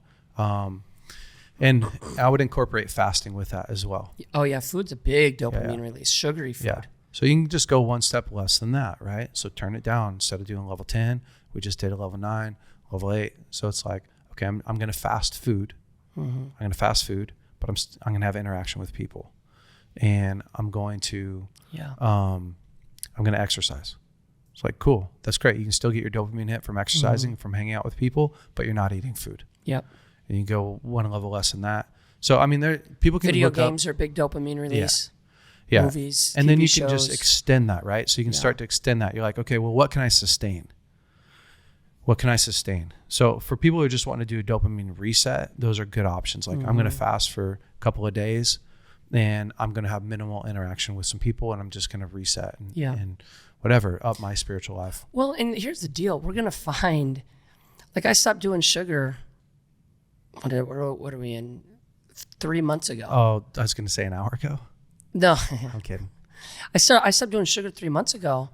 I would incorporate fasting with that as well. Oh yeah. Food's a big dopamine release, sugary food. Yeah. So you can just go one step less than that, right? So turn it down. Instead of doing level 10, we just did a level 9, level 8. So it's like, okay, I'm going to fast food. Mm-hmm. I'm going to fast food, but I'm going to have interaction with people, and I'm going to I'm going to exercise. It's like, cool, that's great. You can still get your dopamine hit from exercising, from hanging out with people, but you're not eating food. Yep. And you go one level less than that. So I mean, people can video look games up, are a big dopamine release. Yeah. Movies, and TV then you shows. can just extend that, right? So you can start to extend that. You're like, okay, well, what can I sustain? What can I sustain? So for people who just want to do a dopamine reset, those are good options. Like I'm going to fast for a couple of days, and I'm going to have minimal interaction with some people, and I'm just going to reset and whatever, up my spiritual life. Well, and here's the deal. We're going to find, like I stopped doing sugar, what are we in, 3 months ago. Oh, I was going to say an hour ago. No. I'm kidding. I stopped doing sugar 3 months ago,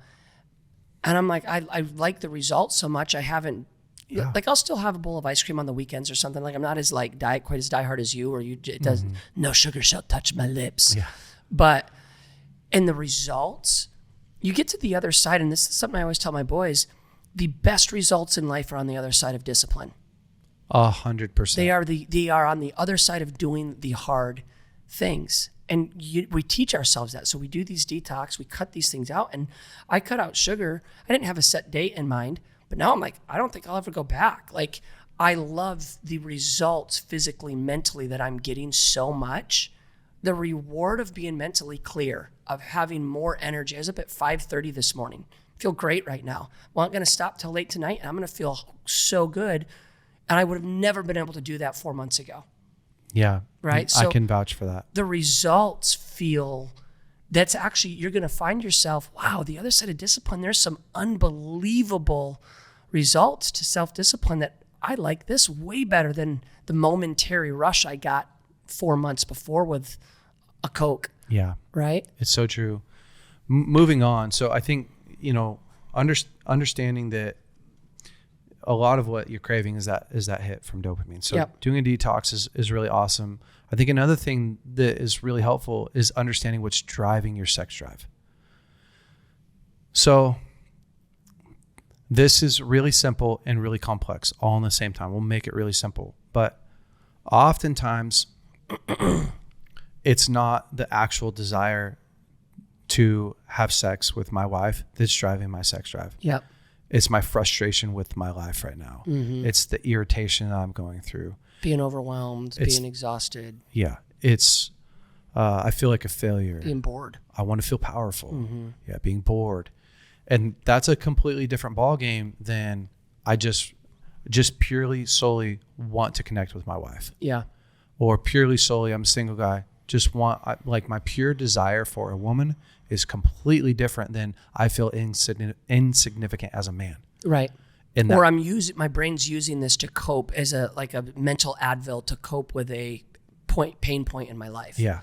And I'm like, I like the results so much. I haven't, like, I'll still have a bowl of ice cream on the weekends or something. Like, I'm not as like quite as diehard as you, or it doesn't, no sugar shall touch my lips. Yeah. But in the results, you get to the other side. And this is something I always tell my boys, the best results in life are on the other side of discipline. 100%. They are on the other side of doing the hard things. And we teach ourselves that. So we do these detox, we cut these things out. And I cut out sugar. I didn't have a set date in mind, but now I'm like, I don't think I'll ever go back. Like, I love the results physically, mentally that I'm getting so much. The reward of being mentally clear, of having more energy. I was up at 5:30 this morning. Feel great right now. Well, I'm going to stop till late tonight, and I'm going to feel so good. And I would have never been able to do that 4 months ago. Yeah. Right. I can vouch for that. The results feel, that's actually, you're going to find yourself, wow, the other side of discipline, there's some unbelievable results to self-discipline that I like this way better than the momentary rush I got 4 months before with a Coke. Yeah. Right. It's so true. Moving on. So I think, understanding that a lot of what you're craving is that hit from dopamine. So doing a detox is really awesome. I think another thing that is really helpful is understanding what's driving your sex drive. So this is really simple and really complex all in the same time. We'll make it really simple. But oftentimes it's not the actual desire to have sex with my wife that's driving my sex drive. Yep. It's my frustration with my life right now. Mm-hmm. It's the irritation that I'm going through. Being overwhelmed, being exhausted. Yeah. It's, I feel like a failure. Being bored. I want to feel powerful. Mm-hmm. Yeah. Being bored. And that's a completely different ballgame than I just purely solely want to connect with my wife. Yeah. Or purely solely, I'm a single guy. Just want, like, my pure desire for a woman is completely different than I feel insignificant as a man. Right. Or my brain's using this to cope as a mental Advil to cope with a pain point in my life. Yeah.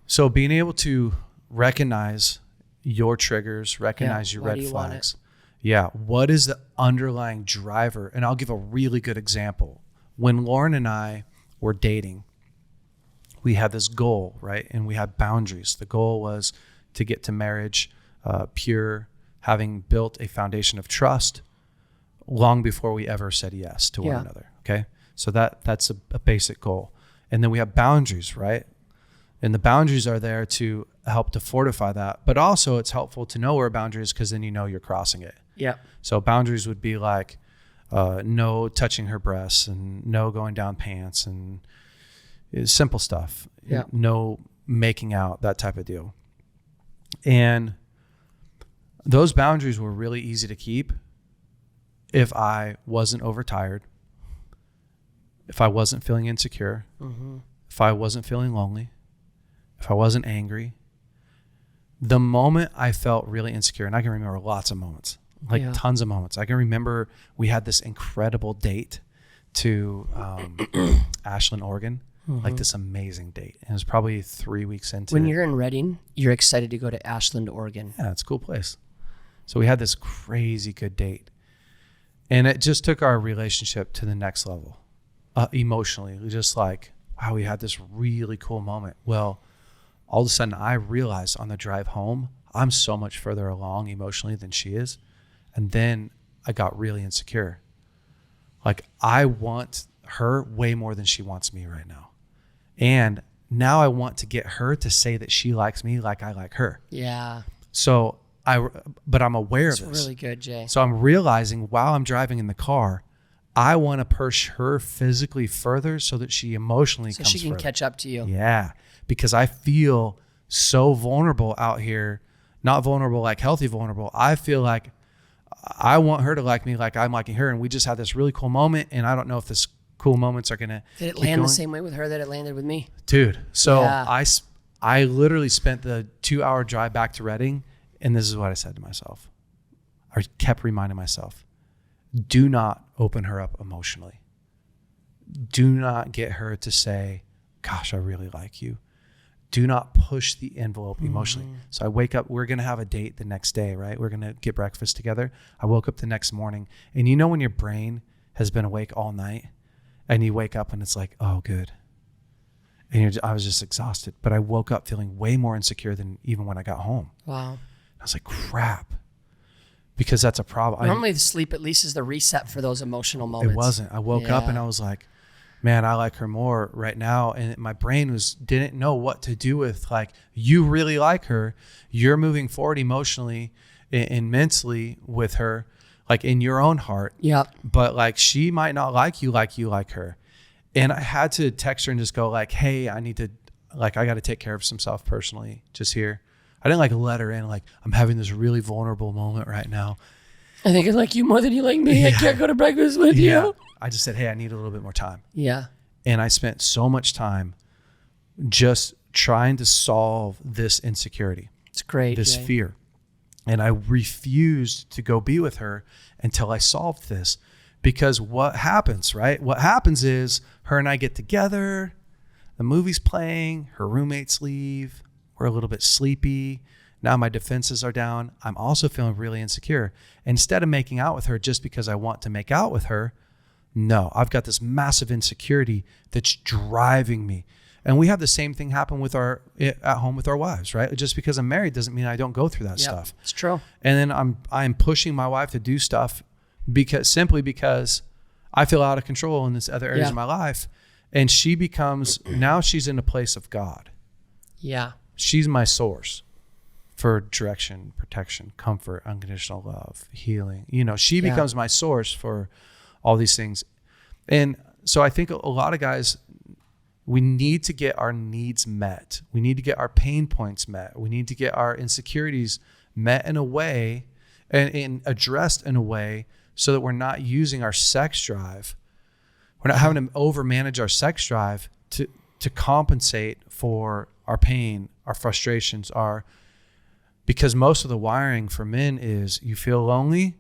So being able to recognize your triggers, recognize your red flags. Yeah. What is the underlying driver? And I'll give a really good example. When Lauren and I were dating, we had this goal, right? And we had boundaries. The goal was to get to marriage pure, having built a foundation of trust long before we ever said yes to one another. Okay. So that's a basic goal. And then we have boundaries, right? And the boundaries are there to help to fortify that. But also it's helpful to know where a boundary is because then you know you're crossing it. Yeah. So boundaries would be like no touching her breasts and no going down pants and simple stuff. Yeah. No making out, that type of deal. And those boundaries were really easy to keep if I wasn't overtired, if I wasn't feeling insecure, if I wasn't feeling lonely, if I wasn't angry. The moment I felt really insecure, and I can remember lots of moments, tons of moments. I can remember we had this incredible date to Ashland, Oregon. Like this amazing date. And it was probably 3 weeks into When you're in Redding, you're excited to go to Ashland, Oregon. Yeah, it's a cool place. So we had this crazy good date. And it just took our relationship to the next level. Emotionally. We just like, wow, we had this really cool moment. Well, all of a sudden I realized on the drive home, I'm so much further along emotionally than she is. And then I got really insecure. Like, I want her way more than she wants me right now. And now I want to get her to say that she likes me like I like her. Yeah. So but I'm aware of this. That's really good, Jay. So I'm realizing while I'm driving in the car, I want to push her physically further so that she emotionally comes so she can further. catch up to you. Yeah. Because I feel so vulnerable out here, not vulnerable like healthy vulnerable. I feel like I want her to like me like I'm liking her. And we just had this really cool moment. And I don't know if this cool moments are going to Did it land the same way with her that it landed with me? Dude. So I literally spent the 2-hour drive back to Redding. And this is what I said to myself. I kept reminding myself, do not open her up emotionally. Do not get her to say, gosh, I really like you. do not push the envelope emotionally. So I wake up, we're going to have a date the next day, right? We're going to get breakfast together. I woke up the next morning, and you know when your brain has been awake all night and you wake up and it's like, oh, good. And I was just exhausted, but I woke up feeling way more insecure than even when I got home. Wow. I was like, crap, because that's a problem. Normally the sleep at least is the reset for those emotional moments. It wasn't. I woke up and I was like, man, I like her more right now. And my brain didn't know what to do with, like, you really like her. You're moving forward emotionally and mentally with her, like in your own heart. Yeah. But like, she might not like you like her. And I had to text her and just go like, hey, I got to take care of some stuff personally just here. I didn't like let her in, like, I'm having this really vulnerable moment right now. I think I like you more than you like me. I can't go to breakfast with you. I just said, hey, I need a little bit more time. Yeah. And I spent so much time just trying to solve this insecurity. It's great. This fear. And I refused to go be with her until I solved this. Because what happens, right? What happens is her and I get together, the movie's playing, her roommates leave, we're a little bit sleepy. Now my defenses are down. I'm also feeling really insecure. Instead of making out with her just because I want to make out with her, no, I've got this massive insecurity that's driving me. And we have the same thing happen at home with our wives, right? Just because I'm married doesn't mean I don't go through that stuff. It's true. And then I'm pushing my wife to do stuff simply because I feel out of control in this other areas of my life. And now she's in a place of God. Yeah. She's my source for direction, protection, comfort, unconditional love, healing. She becomes my source for all these things. And so I think a lot of guys, we need to get our needs met. We need to get our pain points met. We need to get our insecurities met in a way and addressed in a way so that we're not using our sex drive. We're not having to overmanage our sex drive to compensate for our pain, our frustrations, because most of the wiring for men is you feel lonely,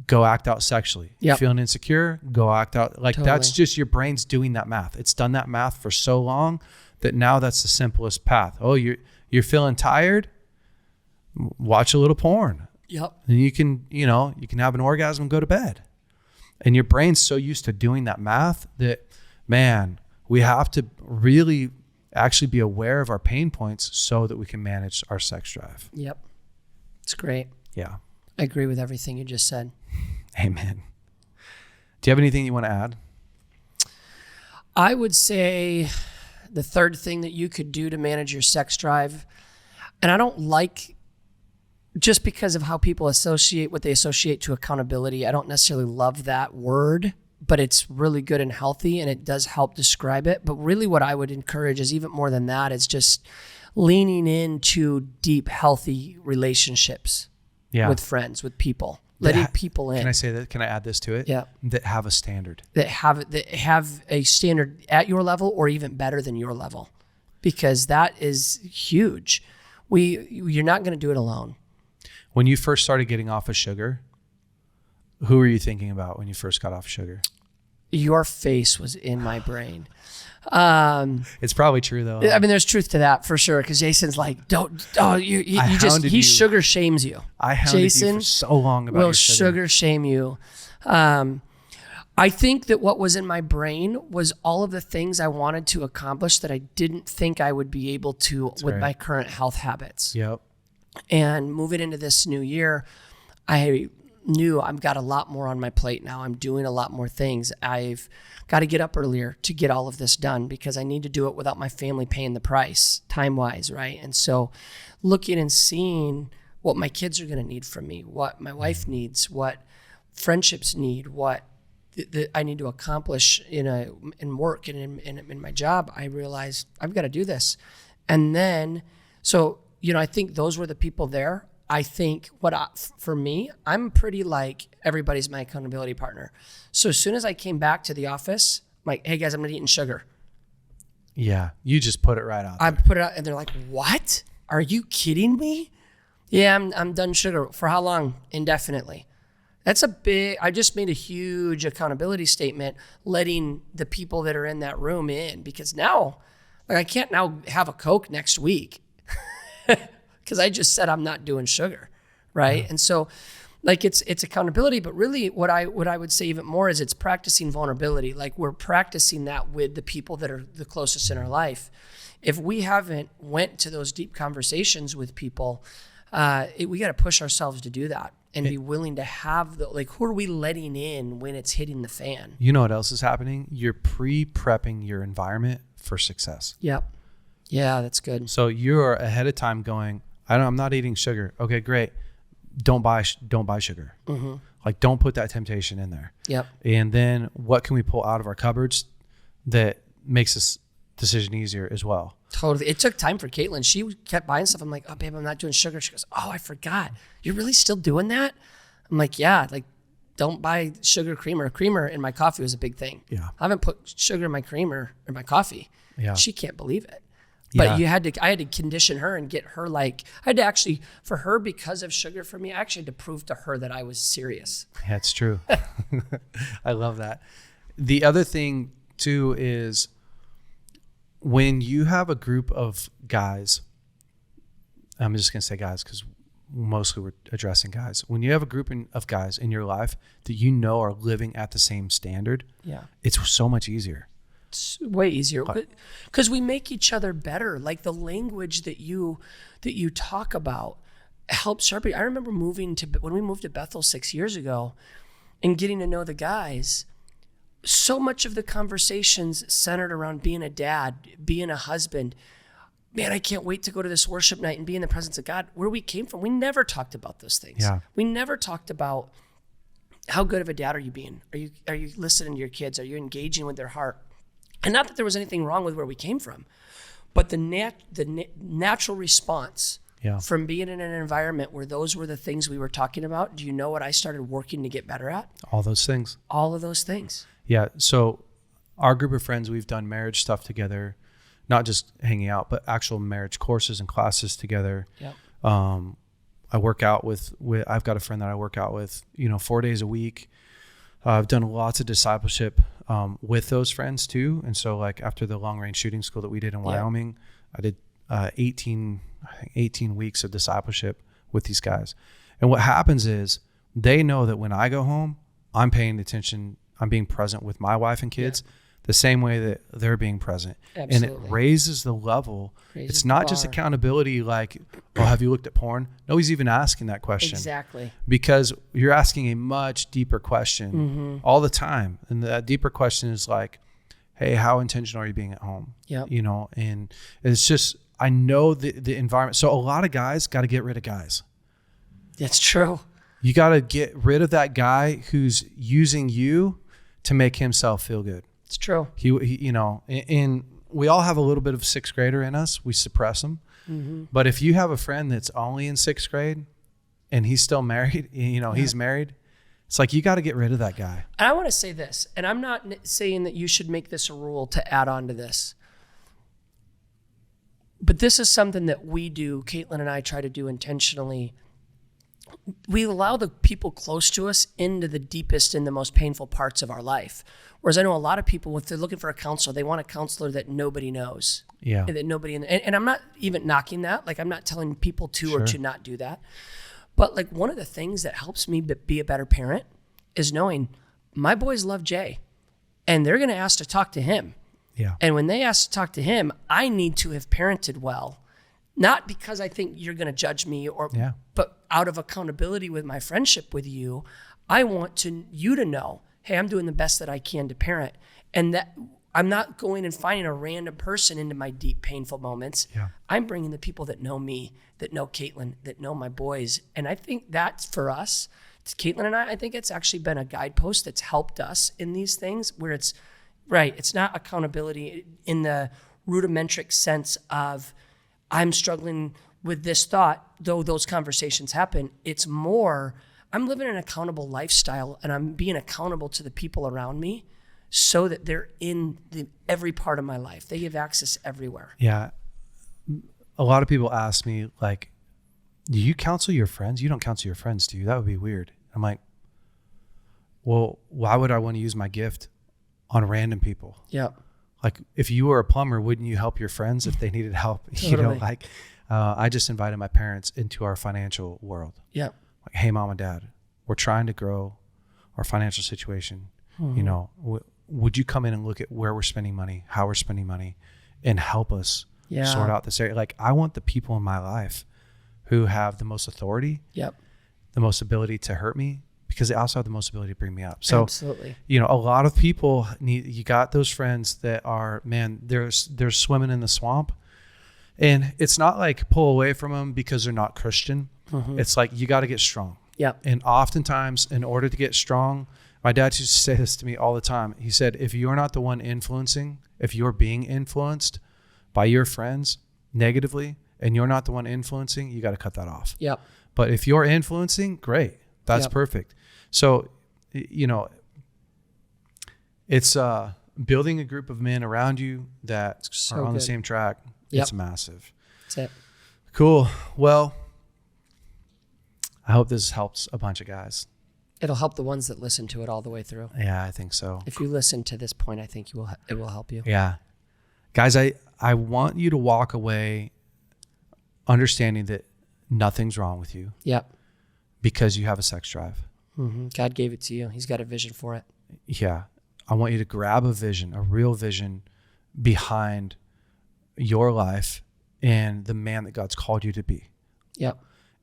go act out sexually. Yep. You feeling insecure, go act out. Like Totally. That's just your brain's doing that math. It's done that math for so long that now that's the simplest path. Oh, you're feeling tired? Watch a little porn. Yep. And you can have an orgasm and go to bed. And your brain's so used to doing that math that, man, we have to really actually be aware of our pain points so that we can manage our sex drive. Yep. It's great. Yeah. I agree with everything you just said. Amen. Do you have anything you want to add? I would say the third thing that you could do to manage your sex drive, and I don't like, just because of how people associate what they associate to accountability, I don't necessarily love that word, but it's really good and healthy and it does help describe it. But really what I would encourage is even more than that is just leaning into deep, healthy relationships with friends, with people, letting people in. Can I say that? Can I add this to it? Yeah. That have a standard. That have a standard at your level or even better than your level, because that is huge. You're not going to do it alone. When you first started getting off of sugar, who were you thinking about when you first got off sugar? Your face was in my brain. It's probably true though. I mean, there's truth to that for sure. Because Jason's like, he sugar shames you. I hounded you for so long about your sugar shame you. I think that what was in my brain was all of the things I wanted to accomplish that I didn't think I would be able to with my current health habits. Yep. And moving into this new year, I knew I've got a lot more on my plate now. I'm doing a lot more things. I've got to get up earlier to get all of this done because I need to do it without my family paying the price time-wise, right? And so looking and seeing what my kids are going to need from me, what my wife needs, what friendships need, what I need to accomplish in work and in my job, I realized I've got to do this. And then, I think those were the people there. I think for me, I'm pretty like everybody's my accountability partner. So as soon as I came back to the office, I'm like, hey guys, I'm not eating sugar. Yeah, you just put it right out there. I put it out and they're like, what? Are you kidding me? Yeah, I'm done sugar. For how long? Indefinitely. I just made a huge accountability statement letting the people that are in that room in, because now Like I can't now have a Coke next week because I just said I'm not doing sugar, right? And so like it's accountability, but really what I would say even more is it's practicing vulnerability. Like we're practicing that with the people that are the closest in our life. If we haven't went to those deep conversations with people, we got to push ourselves to do that and be willing to have who are we letting in when it's hitting the fan? You know what else is happening? You're pre-prepping your environment for success. Yep. Yeah, that's good. So you're ahead of time going, I'm not eating sugar. Okay, great. Don't buy sugar. Mm-hmm. Like don't put that temptation in there. Yep. And then what can we pull out of our cupboards that makes this decision easier as well? Totally. It took time for Caitlin. She kept buying stuff. I'm like, oh, babe, I'm not doing sugar. She goes, oh, I forgot. You're really still doing that? I'm like, yeah, like don't buy sugar creamer. Creamer in my coffee was a big thing. Yeah. I haven't put sugar in my creamer or my coffee. Yeah. She can't believe it. But I had to condition her and get her I had to actually, for her, because of sugar for me, I actually had to prove to her that I was serious. Yeah, it's true. I love that. The other thing too is when you have a group of guys, I'm just going to say guys because mostly we're addressing guys. When you have a group of guys in your life that you know are living at the same standard, it's so much easier. It's way easier because we make each other better. Like the language that you talk about helps sharpen. I remember when we moved to Bethel 6 years ago and getting to know the guys. So much of the conversations centered around being a dad, being a husband. Man, I can't wait to go to this worship night and be in the presence of God. Where we came from, we never talked about those things. Yeah. We never talked about how good of a dad are you being? Are you listening to your kids? Are you engaging with their heart? And not that there was anything wrong with where we came from, but the natural response from being in an environment where those were the things we were talking about. Do you know what I started working to get better at? All those things. All of those things. Yeah. So our group of friends, we've done marriage stuff together, not just hanging out, but actual marriage courses and classes together. Yeah. I work out with I've got a friend that I work out with, 4 days a week. I've done lots of discipleship with those friends too. And so like after the long range shooting school that we did in Wyoming, I did 18 weeks of discipleship with these guys. And what happens is they know that when I go home, I'm paying attention. I'm being present with my wife and kids the same way that they're being present. Absolutely. And it raises the level. It's not just accountability like, oh, have you looked at porn? Nobody's even asking that question. Exactly. Because you're asking a much deeper question all the time. And that deeper question is like, hey, how intentional are you being at home? Yeah. And it's just, I know the environment. So a lot of guys got to get rid of guys. That's true. You got to get rid of that guy who's using you to make himself feel good. It's true. He and we all have a little bit of sixth grader in us. We suppress them. Mm-hmm. But if you have a friend that's only in sixth grade and he's still married, he's married, it's like you got to get rid of that guy. And I want to say this, and I'm not saying that you should make this a rule to add on to this. But this is something that we do, Caitlin and I try to do intentionally. We allow the people close to us into the deepest and the most painful parts of our life. Whereas I know a lot of people, if they're looking for a counselor, they want a counselor that nobody knows. Yeah. And that and I'm not even knocking that. Like I'm not telling people to or to not do that. But like one of the things that helps me be a better parent is knowing my boys love Jay and they're going to ask to talk to him. Yeah. And when they ask to talk to him, I need to have parented well. Not because I think you're going to judge me but out of accountability with my friendship with you, I want you to know, hey, I'm doing the best that I can to parent. And that I'm not going and finding a random person into my deep, painful moments. Yeah. I'm bringing the people that know me, that know Caitlin, that know my boys. And I think that's for us, Caitlin and I think it's actually been a guidepost that's helped us in these things where it's not accountability in the rudimentary sense of I'm struggling with this thought, though those conversations happen. It's more, I'm living an accountable lifestyle and I'm being accountable to the people around me so that they're in every part of my life. They have access everywhere. Yeah. A lot of people ask me like, do you counsel your friends? You don't counsel your friends, do you? That would be weird. I'm like, well, why would I want to use my gift on random people? Yeah. like if you were a plumber, wouldn't you help your friends if they needed help? You know, Totally. like I just invited my parents into our financial world. Yeah. Like, hey, mom and dad, we're trying to grow our financial situation. You know, would you come in and look at where we're spending money, how we're spending money, and help us sort out this area? Like, I want the people in my life who have the most authority, Yep. the most ability to hurt me, because they also have the most ability to bring me up. So, absolutely. you know, a lot of people you got those friends that are, man, they're swimming in the swamp, and it's not like pull away from them because they're not Christian. It's like, you got to get strong. Yep. And oftentimes, in order to get strong, my dad used to say this to me all the time. He said, if you're not the one influencing, if you're being influenced by your friends negatively and you're not the one influencing, you got to cut that off. Yep. But if you're influencing, great. That's perfect. So, you know, it's building a group of men around you that are on the same track. Yep. It's massive. That's it. Cool. Well, I hope this helps a bunch of guys. It'll help the ones that listen to it all the way through. Yeah, I think so. If you listen to this point, I think it will help you. Yeah. Guys, I want you to walk away understanding that nothing's wrong with you. Yep. Because you have a sex drive. God gave it to you. He's got a vision for it. Yeah. I want you to grab a vision, a real vision behind your life and the man that God's called you to be. Yep.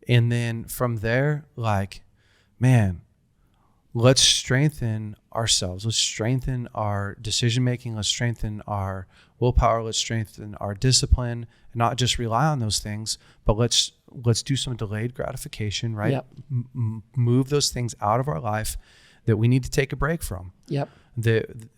And then from there, like, man, let's strengthen ourselves. Let's strengthen our decision-making. Let's strengthen our willpower. Let's strengthen our discipline, and not just rely on those things, but let's do some delayed gratification, right? Yep. Move those things out of our life that we need to take a break from. Yep.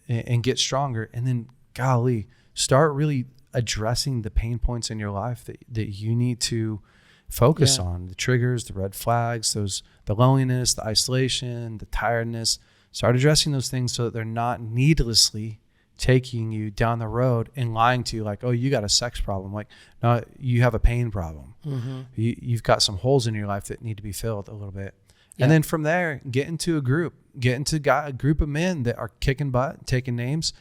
And get stronger. And then, golly, start really addressing the pain points in your life that you need to focus on, the triggers, the red flags, the loneliness, the isolation, the tiredness. Start addressing those things so that they're not needlessly taking you down the road and lying to you like, oh, you got a sex problem. Like, no, you have a pain problem. You've got some holes in your life that need to be filled a little bit. And then from there, get into a group of men that are kicking butt, taking names,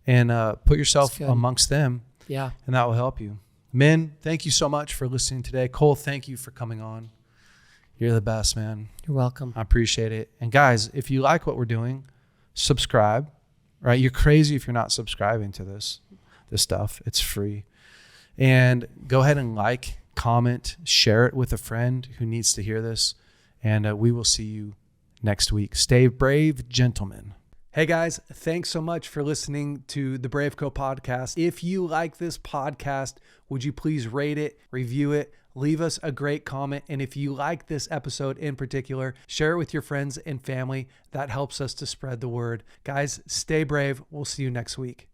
and put yourself amongst them. Yeah. And that will help you. Men, thank you so much for listening today. Cole, thank you for coming on. You're the best, man. You're welcome. I appreciate it. And guys, if you like what we're doing, subscribe, right? You're crazy if you're not subscribing to this stuff. It's free. And go ahead and like, comment, share it with a friend who needs to hear this. And we will see you next week. Stay brave, gentlemen. Hey guys, thanks so much for listening to the BraveCo podcast. If you like this podcast, would you please rate it, review it, leave us a great comment. And if you like this episode in particular, share it with your friends and family. That helps us to spread the word. Guys, stay brave. We'll see you next week.